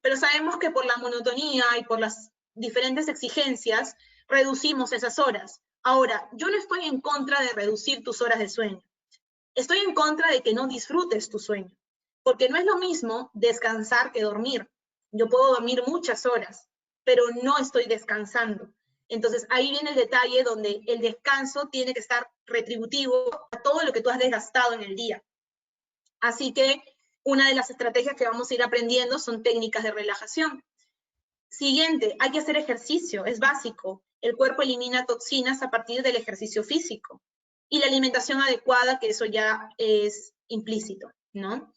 Pero sabemos que por la monotonía y por las diferentes exigencias, reducimos esas horas. Ahora, yo no estoy en contra de reducir tus horas de sueño. Estoy en contra de que no disfrutes tu sueño, porque no es lo mismo descansar que dormir. Yo puedo dormir muchas horas, pero no estoy descansando. Entonces ahí viene el detalle donde el descanso tiene que estar retributivo a todo lo que tú has desgastado en el día. Así que una de las estrategias que vamos a ir aprendiendo son técnicas de relajación. Siguiente, hay que hacer ejercicio, es básico. El cuerpo elimina toxinas a partir del ejercicio físico. Y la alimentación adecuada, que eso ya es implícito, ¿no?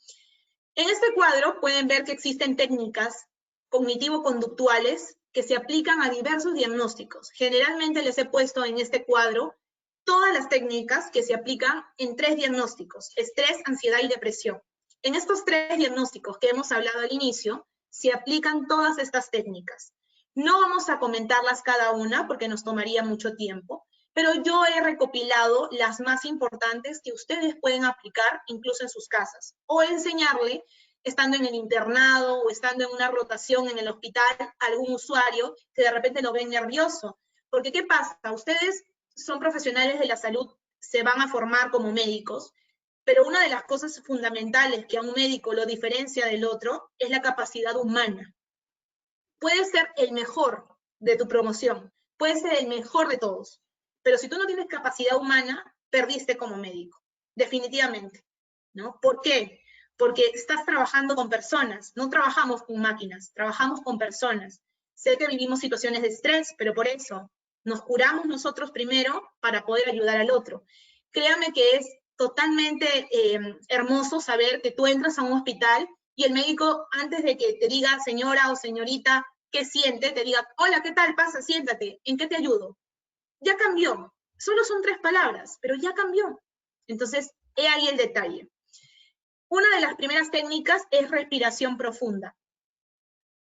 En este cuadro pueden ver que existen técnicas cognitivo-conductuales que se aplican a diversos diagnósticos. Generalmente les he puesto en este cuadro todas las técnicas que se aplican en 3 diagnósticos: estrés, ansiedad y depresión. En estos 3 diagnósticos que hemos hablado al inicio, se aplican todas estas técnicas. No vamos a comentarlas cada una porque nos tomaría mucho tiempo, pero yo he recopilado las más importantes que ustedes pueden aplicar incluso en sus casas, o enseñarle estando en el internado o estando en una rotación en el hospital a algún usuario que de repente lo ven nervioso. Porque ¿qué pasa? Ustedes son profesionales de la salud, se van a formar como médicos, pero una de las cosas fundamentales que a un médico lo diferencia del otro es la capacidad humana. Puedes ser el mejor de tu promoción, puedes ser el mejor de todos, pero si tú no tienes capacidad humana, perdiste como médico, definitivamente, ¿no? ¿Por qué? Porque estás trabajando con personas, no trabajamos con máquinas, trabajamos con personas. Sé que vivimos situaciones de estrés, pero por eso nos curamos nosotros primero para poder ayudar al otro. Créame que es totalmente hermoso saber que tú entras a un hospital y el médico, antes de que te diga señora o señorita qué siente, te diga, hola, ¿qué tal? Pasa, siéntate, ¿en qué te ayudo? Ya cambió. Solo son 3 palabras, pero ya cambió. Entonces, he ahí el detalle. Una de las primeras técnicas es respiración profunda.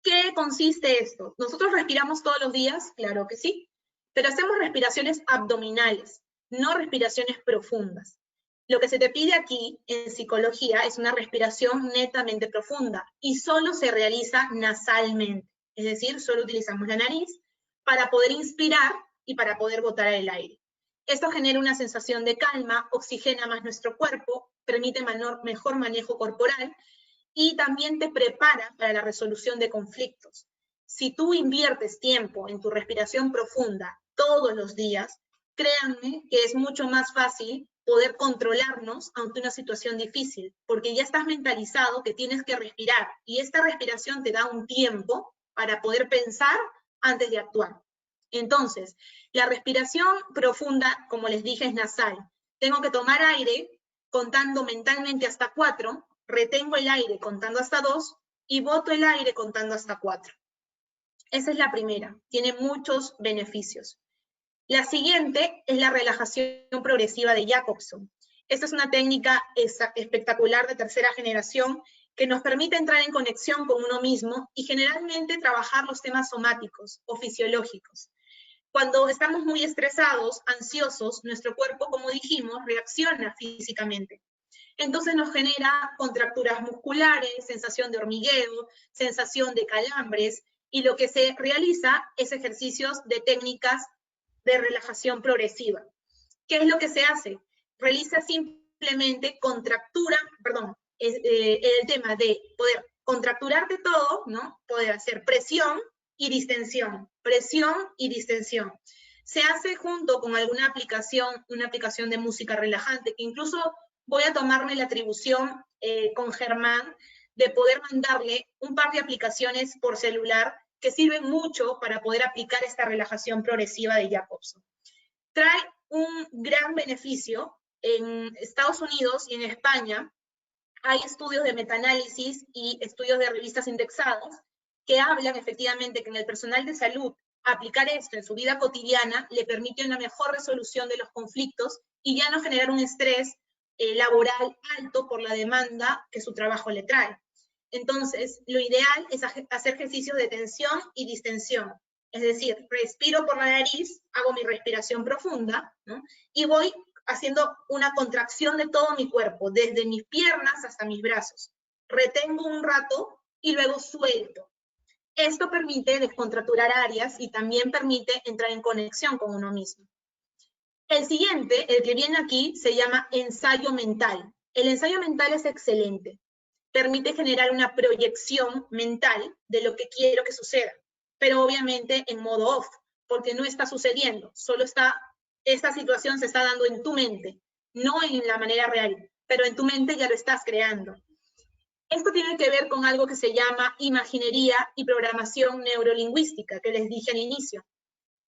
¿Qué consiste esto? ¿Nosotros respiramos todos los días? Claro que sí, pero hacemos respiraciones abdominales, no respiraciones profundas. Lo que se te pide aquí en psicología es una respiración netamente profunda y solo se realiza nasalmente, es decir, solo utilizamos la nariz para poder inspirar y para poder botar el aire. Esto genera una sensación de calma, oxigena más nuestro cuerpo, permite mejor manejo corporal y también te prepara para la resolución de conflictos. Si tú inviertes tiempo en tu respiración profunda todos los días, créanme que es mucho más fácil poder controlarnos ante una situación difícil, porque ya estás mentalizado que tienes que respirar y esta respiración te da un tiempo para poder pensar antes de actuar. Entonces, la respiración profunda, como les dije, es nasal. Tengo que tomar aire contando mentalmente hasta 4, retengo el aire contando hasta 2 y boto el aire contando hasta 4. Esa es la primera, tiene muchos beneficios. La siguiente es la relajación progresiva de Jacobson. Esta es una técnica espectacular de tercera generación que nos permite entrar en conexión con uno mismo y generalmente trabajar los temas somáticos o fisiológicos. Cuando estamos muy estresados, ansiosos, nuestro cuerpo, como dijimos, reacciona físicamente. Entonces nos genera contracturas musculares, sensación de hormigueo, sensación de calambres, y lo que se realiza es ejercicios de técnicas de relajación progresiva. ¿Qué es lo que se hace? Realiza simplemente el tema de poder contracturarte todo, ¿no? Poder hacer presión y distensión, presión y distensión. Se hace junto con alguna aplicación, una aplicación de música relajante, que incluso voy a tomarme la atribución con Germán de poder mandarle un par de aplicaciones por celular que sirven mucho para poder aplicar esta relajación progresiva de Jacobson. Trae un gran beneficio. En Estados Unidos y en España hay estudios de metaanálisis y estudios de revistas indexadas que hablan efectivamente que en el personal de salud aplicar esto en su vida cotidiana le permite una mejor resolución de los conflictos y ya no generar un estrés laboral alto por la demanda que su trabajo le trae. Entonces, lo ideal es hacer ejercicios de tensión y distensión. Es decir, respiro por la nariz, hago mi respiración profunda, ¿no? Y voy haciendo una contracción de todo mi cuerpo, desde mis piernas hasta mis brazos. Retengo un rato y luego suelto. Esto permite descontracturar áreas y también permite entrar en conexión con uno mismo. El siguiente, el que viene aquí, se llama ensayo mental. El ensayo mental es excelente. Permite generar una proyección mental de lo que quiero que suceda, pero obviamente en modo off, porque no está sucediendo, solo esta situación se está dando en tu mente, no en la manera real, pero en tu mente ya lo estás creando. Esto tiene que ver con algo que se llama imaginería y programación neurolingüística, que les dije al inicio.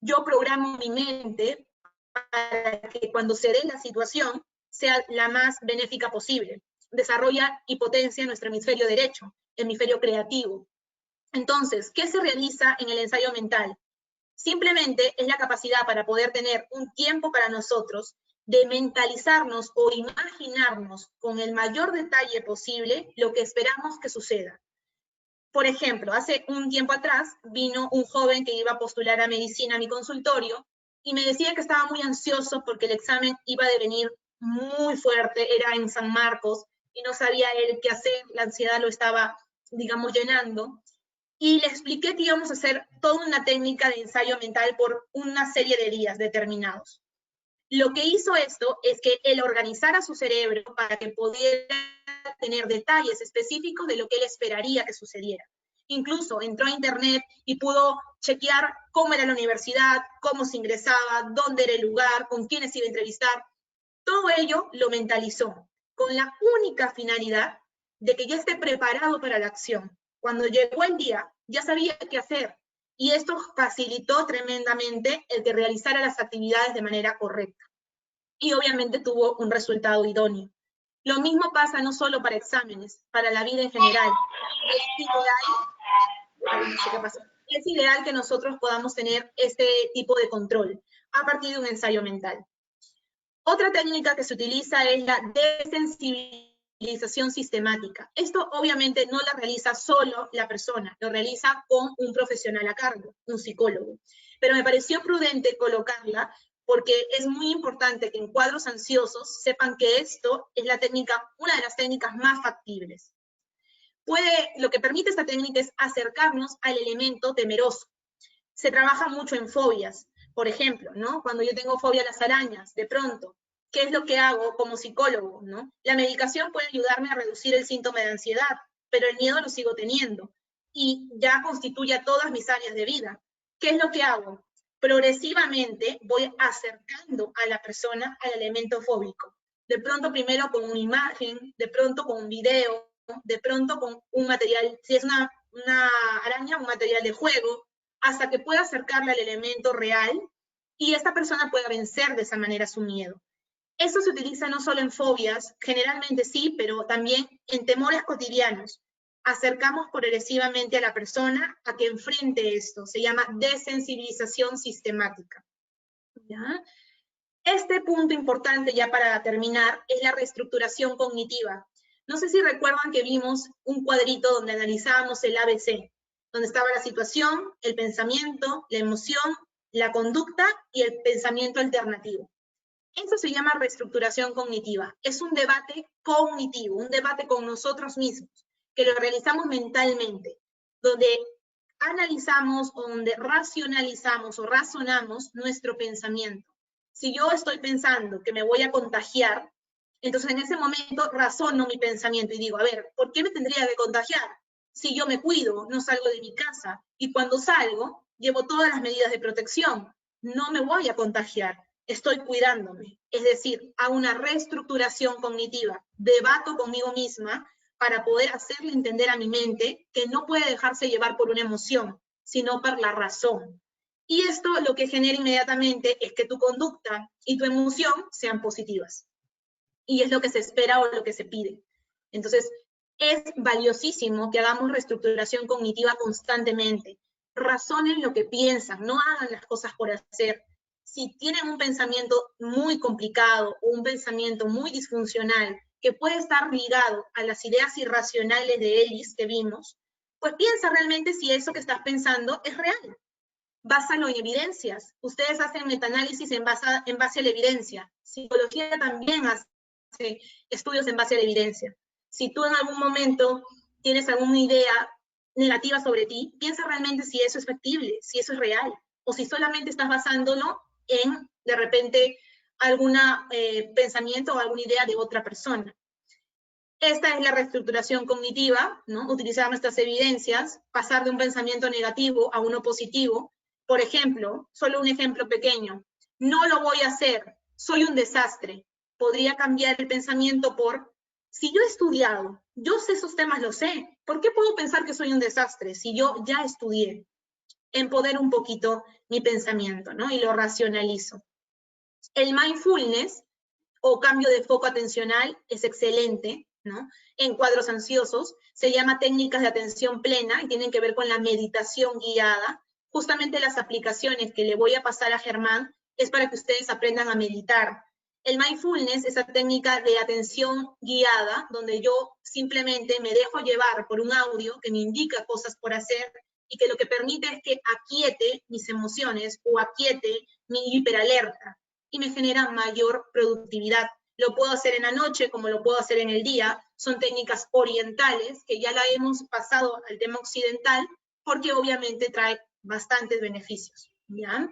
Yo programo mi mente para que cuando se dé la situación sea la más benéfica posible. Desarrolla y potencia nuestro hemisferio derecho, hemisferio creativo. Entonces, ¿qué se realiza en el ensayo mental? Simplemente es la capacidad para poder tener un tiempo para nosotros de mentalizarnos o imaginarnos con el mayor detalle posible lo que esperamos que suceda. Por ejemplo, hace un tiempo atrás vino un joven que iba a postular a medicina a mi consultorio y me decía que estaba muy ansioso porque el examen iba a venir muy fuerte, era en San Marcos y no sabía él qué hacer, la ansiedad lo estaba, digamos, llenando. Y le expliqué que íbamos a hacer toda una técnica de ensayo mental por una serie de días determinados. Lo que hizo esto es que él organizara su cerebro para que pudiera tener detalles específicos de lo que él esperaría que sucediera. Incluso entró a internet y pudo chequear cómo era la universidad, cómo se ingresaba, dónde era el lugar, con quiénes se iba a entrevistar. Todo ello lo mentalizó, con la única finalidad de que ya esté preparado para la acción. Cuando llegó el día, ya sabía qué hacer, y esto facilitó tremendamente el que realizara las actividades de manera correcta. Y obviamente tuvo un resultado idóneo. Lo mismo pasa no solo para exámenes, para la vida en general. Es ideal que nosotros podamos tener este tipo de control a partir de un ensayo mental. Otra técnica que se utiliza es la desensibilización sistemática. Esto obviamente no la realiza solo la persona, lo realiza con un profesional a cargo, un psicólogo. Pero me pareció prudente colocarla porque es muy importante que en cuadros ansiosos sepan que esto es la técnica, una de las técnicas más factibles. Lo que permite esta técnica es acercarnos al elemento temeroso. Se trabaja mucho en fobias, por ejemplo, ¿no? Cuando yo tengo fobia a las arañas, de pronto, ¿qué es lo que hago como psicólogo, ¿no? La medicación puede ayudarme a reducir el síntoma de ansiedad, pero el miedo lo sigo teniendo y ya constituye todas mis áreas de vida. ¿Qué es lo que hago? Progresivamente voy acercando a la persona al elemento fóbico. De pronto primero con una imagen, de pronto con un video, de pronto con un material, si es una araña, un material de juego, hasta que pueda acercarle al elemento real y esta persona pueda vencer de esa manera su miedo. Eso se utiliza no solo en fobias, generalmente sí, pero también en temores cotidianos. Acercamos progresivamente a la persona a que enfrente esto. Se llama desensibilización sistemática. ¿Ya? Este punto importante, ya para terminar, es la reestructuración cognitiva. No sé si recuerdan que vimos un cuadrito donde analizábamos el ABC, donde estaba la situación, el pensamiento, la emoción, la conducta y el pensamiento alternativo. Eso se llama reestructuración cognitiva. Es un debate cognitivo, un debate con nosotros mismos, que lo realizamos mentalmente, donde analizamos o donde racionalizamos o razonamos nuestro pensamiento. Si yo estoy pensando que me voy a contagiar, entonces en ese momento razono mi pensamiento y digo, a ver, ¿por qué me tendría que contagiar? Si yo me cuido, no salgo de mi casa y cuando salgo, llevo todas las medidas de protección, no me voy a contagiar, estoy cuidándome. Es decir, a una reestructuración cognitiva, debato conmigo misma para poder hacerle entender a mi mente que no puede dejarse llevar por una emoción, sino por la razón. Y esto lo que genera inmediatamente es que tu conducta y tu emoción sean positivas. Y es lo que se espera o lo que se pide. Entonces, es valiosísimo que hagamos reestructuración cognitiva constantemente. Razonen lo que piensan, no hagan las cosas por hacer. Si tienen un pensamiento muy complicado o un pensamiento muy disfuncional que puede estar ligado a las ideas irracionales de Ellis que vimos, pues piensa realmente si eso que estás pensando es real. Básalo en evidencias. Ustedes hacen metaanálisis en base a la evidencia. Psicología también hace estudios en base a la evidencia. Si tú en algún momento tienes alguna idea negativa sobre ti, piensa realmente si eso es factible, si eso es real, o si solamente estás basándolo en, de repente, algún pensamiento o alguna idea de otra persona. Esta es la reestructuración cognitiva, ¿no? Utilizar nuestras evidencias, pasar de un pensamiento negativo a uno positivo. Por ejemplo, solo un ejemplo pequeño, no lo voy a hacer, soy un desastre. Podría cambiar el pensamiento por, si yo he estudiado, yo sé esos temas, lo sé, ¿por qué puedo pensar que soy un desastre si yo ya estudié? Empodero un poquito mi pensamiento, ¿no? Y lo racionalizo. El mindfulness o cambio de foco atencional es excelente, ¿no? En cuadros ansiosos, se llama técnicas de atención plena y tienen que ver con la meditación guiada. Justamente las aplicaciones que le voy a pasar a Germán es para que ustedes aprendan a meditar. El mindfulness, esa técnica de atención guiada, donde yo simplemente me dejo llevar por un audio que me indica cosas por hacer y que lo que permite es que aquiete mis emociones o aquiete mi hiperalerta y me genera mayor productividad. Lo puedo hacer en la noche como lo puedo hacer en el día. Son técnicas orientales que ya la hemos pasado al tema occidental porque obviamente trae bastantes beneficios, ¿ya?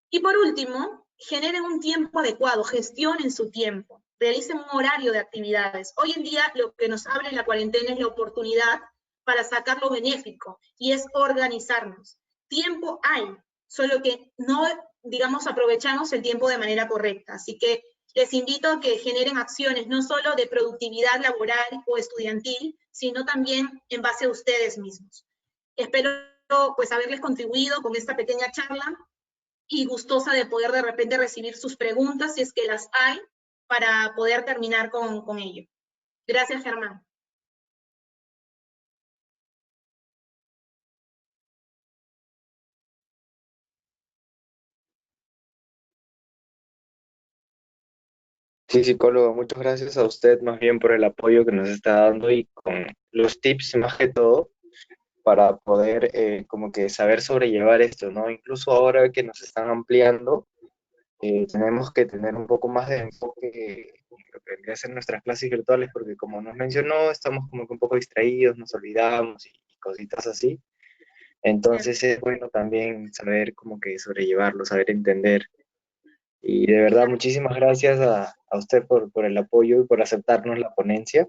Y por último, generen un tiempo adecuado, gestionen su tiempo, realicen un horario de actividades. Hoy en día lo que nos abre la cuarentena es la oportunidad para sacar lo benéfico y es organizarnos. Tiempo hay, solo que no, digamos, aprovechamos el tiempo de manera correcta. Así que les invito a que generen acciones no solo de productividad laboral o estudiantil, sino también en base a ustedes mismos. Espero pues haberles contribuido con esta pequeña charla y gustosa de poder de repente recibir sus preguntas, si es que las hay, para poder terminar con ello. Gracias, Germán. Sí, psicólogo, muchas gracias a usted más bien por el apoyo que nos está dando y con los tips más que todo para poder como que saber sobrellevar esto, ¿no? Incluso ahora que nos están ampliando, tenemos que tener un poco más de enfoque en lo que vendría a ser nuestras clases virtuales, porque como nos mencionó, estamos como que un poco distraídos, nos olvidamos y cositas así. Entonces es bueno también saber como que sobrellevarlo, saber entender. Y de verdad, muchísimas gracias a usted por el apoyo y por aceptarnos la ponencia.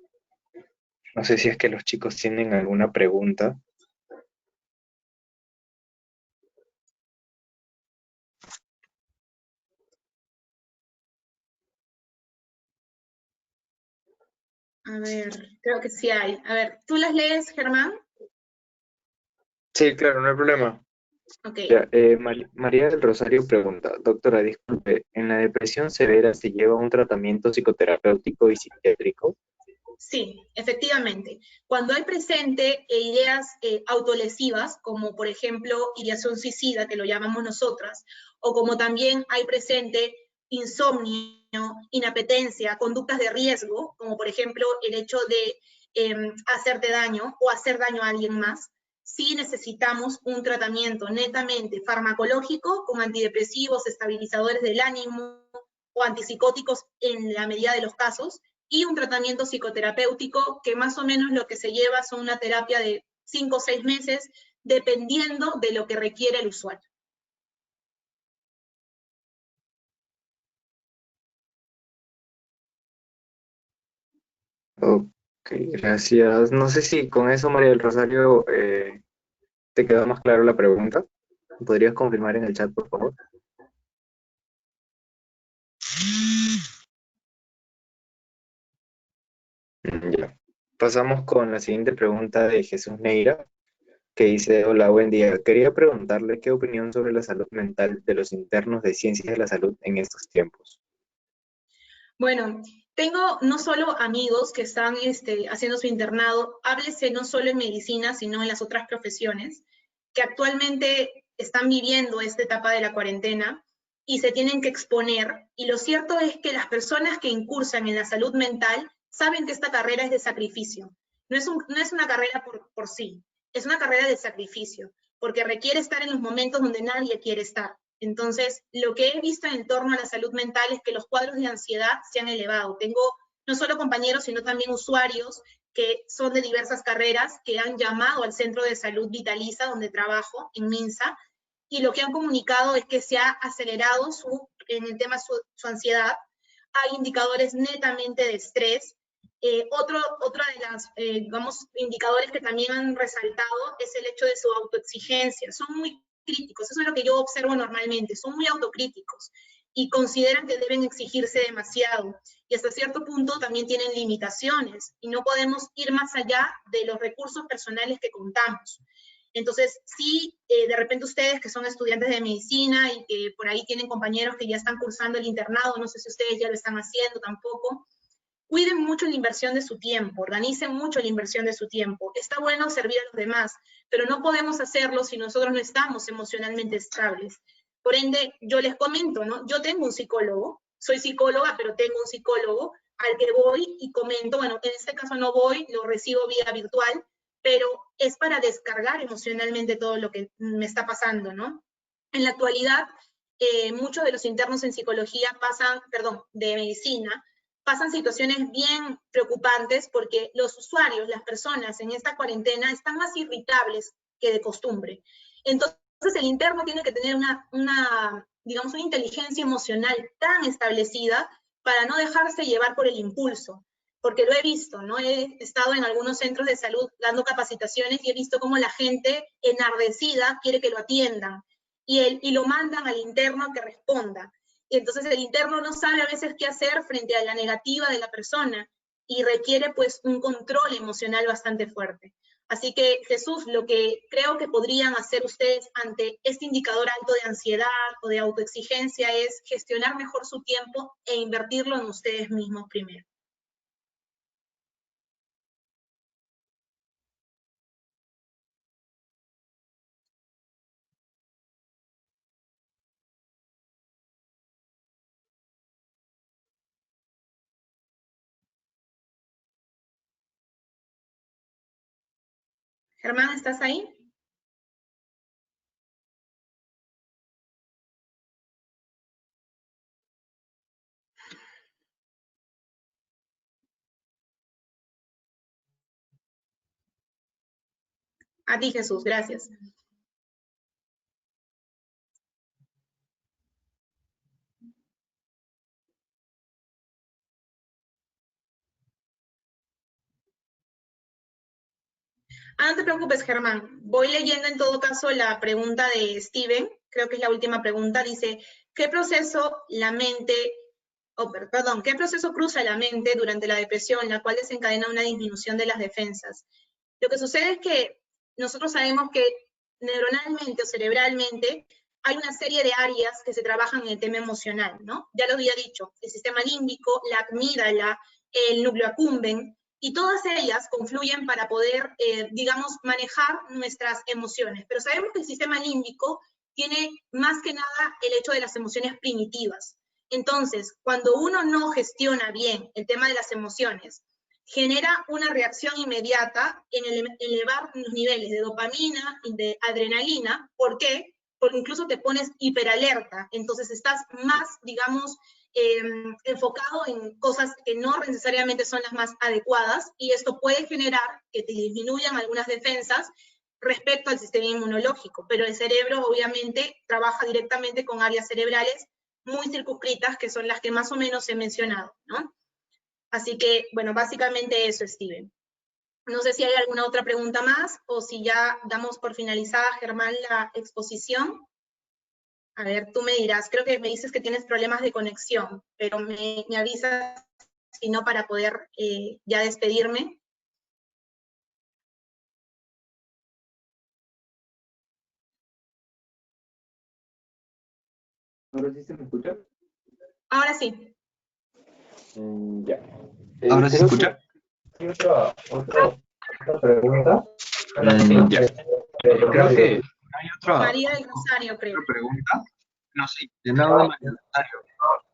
No sé si es que los chicos tienen alguna pregunta. A ver, creo que sí hay. A ver, ¿tú las lees, Germán? Sí, claro, no hay problema. Ok. Ya, María del Rosario pregunta, doctora, disculpe, ¿en la depresión severa se lleva un tratamiento psicoterapéutico y psiquiátrico? Sí, efectivamente. Cuando hay presente ideas autolesivas, como por ejemplo ideación suicida, que lo llamamos nosotras, o como también hay presente insomnio, inapetencia, conductas de riesgo, como por ejemplo el hecho de hacerte daño o hacer daño a alguien más, sí necesitamos un tratamiento netamente farmacológico con antidepresivos, estabilizadores del ánimo o antipsicóticos en la medida de los casos, y un tratamiento psicoterapéutico que más o menos lo que se lleva son una terapia de 5 o 6 meses, dependiendo de lo que requiere el usuario. Ok, gracias. No sé si con eso, María del Rosario, te quedó más claro la pregunta. ¿Podrías confirmar en el chat, por favor? Ya. Pasamos con la siguiente pregunta de Jesús Neira, que dice, hola, buen día. Quería preguntarle qué opinión sobre la salud mental de los internos de ciencias de la salud en estos tiempos. Bueno, tengo no solo amigos que están haciendo su internado, háblese no solo en medicina, sino en las otras profesiones, que actualmente están viviendo esta etapa de la cuarentena y se tienen que exponer. Y lo cierto es que las personas que incursan en la salud mental saben que esta carrera es de sacrificio. No es una carrera por sí, es una carrera de sacrificio, porque requiere estar en los momentos donde nadie quiere estar. Entonces, lo que he visto en torno a la salud mental es que los cuadros de ansiedad se han elevado. Tengo no solo compañeros, sino también usuarios que son de diversas carreras, que han llamado al Centro de Salud Vitaliza, donde trabajo, en Minsa, y lo que han comunicado es que se ha acelerado en el tema su ansiedad. Hay indicadores netamente de estrés. Otra de las, digamos, indicadores que también han resaltado es el hecho de su autoexigencia. Son muy críticos, eso es lo que yo observo normalmente, son muy autocríticos y consideran que deben exigirse demasiado. Y hasta cierto punto también tienen limitaciones y no podemos ir más allá de los recursos personales que contamos. Entonces, sí, de repente ustedes que son estudiantes de medicina y que por ahí tienen compañeros que ya están cursando el internado, no sé si ustedes ya lo están haciendo tampoco, cuiden mucho la inversión de su tiempo, organicen mucho la inversión de su tiempo. Está bueno servir a los demás, pero no podemos hacerlo si nosotros no estamos emocionalmente estables. Por ende, yo les comento, ¿no? Yo tengo un psicólogo, soy psicóloga, pero tengo un psicólogo al que voy y comento, bueno, en este caso no voy, lo recibo vía virtual, pero es para descargar emocionalmente todo lo que me está pasando, ¿no? En la actualidad, muchos de los internos en psicología pasan, perdón, de medicina, pasan situaciones bien preocupantes porque los usuarios, las personas en esta cuarentena están más irritables que de costumbre. Entonces el interno tiene que tener digamos, una inteligencia emocional tan establecida para no dejarse llevar por el impulso, porque lo he visto, ¿no? He estado en algunos centros de salud dando capacitaciones y he visto cómo la gente enardecida quiere que lo atiendan y lo mandan al interno que responda. Y entonces el interno no sabe a veces qué hacer frente a la negativa de la persona y requiere pues un control emocional bastante fuerte. Así que, Jesús, lo que creo que podrían hacer ustedes ante este indicador alto de ansiedad o de autoexigencia es gestionar mejor su tiempo e invertirlo en ustedes mismos primero. Germán, ¿estás ahí? A ti, Jesús, gracias. Ah, no te preocupes, Germán. Voy leyendo en todo caso la pregunta de Steven, creo que es la última pregunta. Dice, ¿qué proceso la mente, perdón, qué proceso cruza la mente durante la depresión, la cual desencadena una disminución de las defensas? Lo que sucede es que nosotros sabemos que neuronalmente o cerebralmente hay una serie de áreas que se trabajan en el tema emocional, ¿no? Ya lo había dicho, el sistema límbico, la amígdala, el núcleo accumbens, y todas ellas confluyen para poder, digamos, manejar nuestras emociones. Pero sabemos que el sistema límbico tiene más que nada el hecho de las emociones primitivas. Entonces, cuando uno no gestiona bien el tema de las emociones, genera una reacción inmediata en elevar los niveles de dopamina y de adrenalina. ¿Por qué? Porque incluso te pones hiperalerta, entonces estás más, digamos, enfocado en cosas que no necesariamente son las más adecuadas, y esto puede generar que te disminuyan algunas defensas respecto al sistema inmunológico, pero el cerebro obviamente trabaja directamente con áreas cerebrales muy circunscritas, que son las que más o menos he mencionado, ¿no? Así que, bueno, básicamente eso, Steven. No sé si hay alguna otra pregunta más o si ya damos por finalizada, Germán, la exposición. A ver, tú me dirás, creo que me dices que tienes problemas de conexión, pero me avisas si no para poder ya despedirme. ¿Ahora sí se me escucha? Ahora sí. Ya. ¿Ahora se Creo escucha? que hay otra pregunta. Ya. Creo que hay otra María del Rosario, creo. pregunta. No sé, de nada, María del Rosario.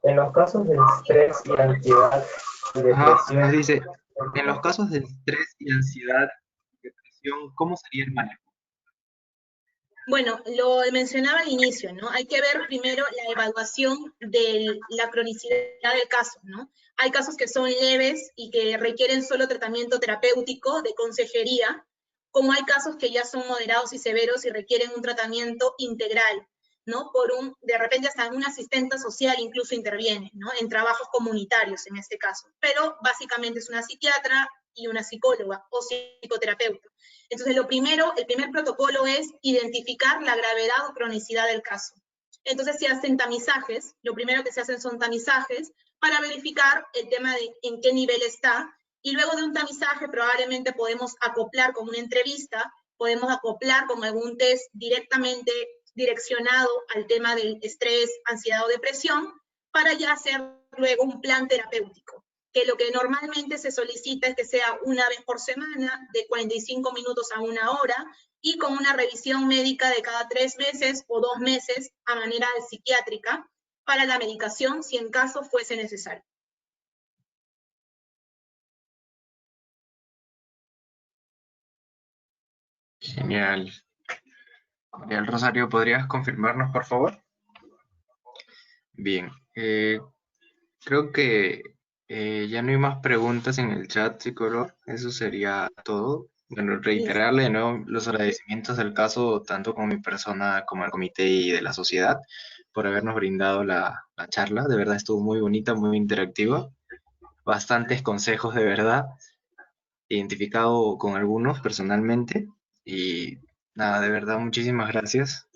En los casos de estrés y ansiedad y Ajá, depresión, nos dice, en los casos de estrés y ansiedad, depresión, ¿cómo sería el manejo? Bueno, lo mencionaba al inicio, ¿no? Hay que ver primero la evaluación de la cronicidad del caso, ¿no? Hay casos que son leves y que requieren solo tratamiento terapéutico de consejería, como hay casos que ya son moderados y severos y requieren un tratamiento integral, ¿no? De repente hasta un asistente social incluso interviene, ¿no? En trabajos comunitarios en este caso, pero básicamente es una psiquiatra y una psicóloga o psicoterapeuta. Entonces, el primer protocolo es identificar la gravedad o cronicidad del caso. Entonces, se hacen tamizajes, lo primero que se hacen son tamizajes para verificar el tema de en qué nivel está, y luego de un tamizaje probablemente podemos acoplar con una entrevista, podemos acoplar con algún test directamente direccionado al tema del estrés, ansiedad o depresión, para ya hacer luego un plan terapéutico, que lo que normalmente se solicita es que sea una vez por semana, de 45 minutos a una hora, y con una revisión médica de cada 3 meses o 2 meses a manera de psiquiátrica para la medicación, si en caso fuese necesario. Genial. María del Rosario, ¿podrías confirmarnos, por favor? Bien, creo que ya no hay más preguntas en el chat, psicólogo. Eso sería todo. Bueno, Listo. reiterarle, ¿no?, los agradecimientos del caso, tanto con mi persona como al comité y de la sociedad, por habernos brindado la charla. De verdad estuvo muy bonita, muy interactiva. Bastantes consejos, de verdad. Identificado con algunos personalmente. Y nada, de verdad, muchísimas gracias.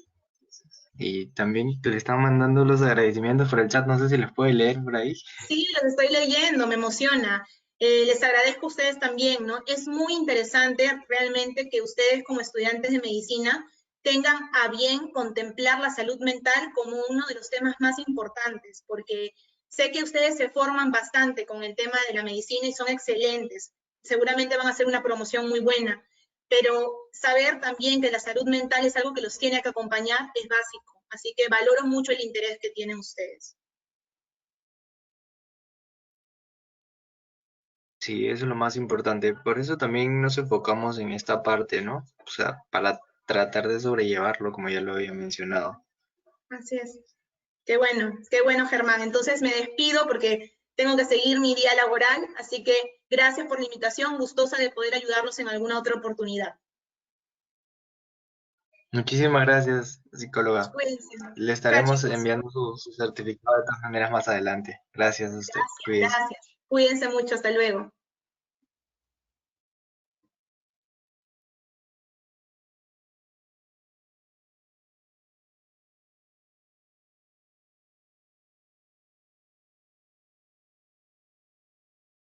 Y también le están mandando los agradecimientos por el chat. No sé si los puede leer por ahí. Sí, los estoy leyendo, me emociona. Les agradezco a ustedes también, ¿no? Es muy interesante realmente que ustedes como estudiantes de medicina tengan a bien contemplar la salud mental como uno de los temas más importantes, porque sé que ustedes se forman bastante con el tema de la medicina y son excelentes. Seguramente van a hacer una promoción muy buena, pero saber también que la salud mental es algo que los tiene que acompañar es básico. Así que valoro mucho el interés que tienen ustedes. Sí, eso es lo más importante. Por eso también nos enfocamos en esta parte, ¿no? O sea, para tratar de sobrellevarlo, como ya lo había mencionado. Así es. Qué bueno, Germán. Entonces me despido porque tengo que seguir mi día laboral, así que gracias por la invitación, gustosa de poder ayudarlos en alguna otra oportunidad. Muchísimas gracias, psicóloga. Cuídense. Le Chao, estaremos chicos. enviando su certificado de todas maneras más adelante. Gracias a usted. Cuídese. Gracias. Cuídense mucho. Hasta luego.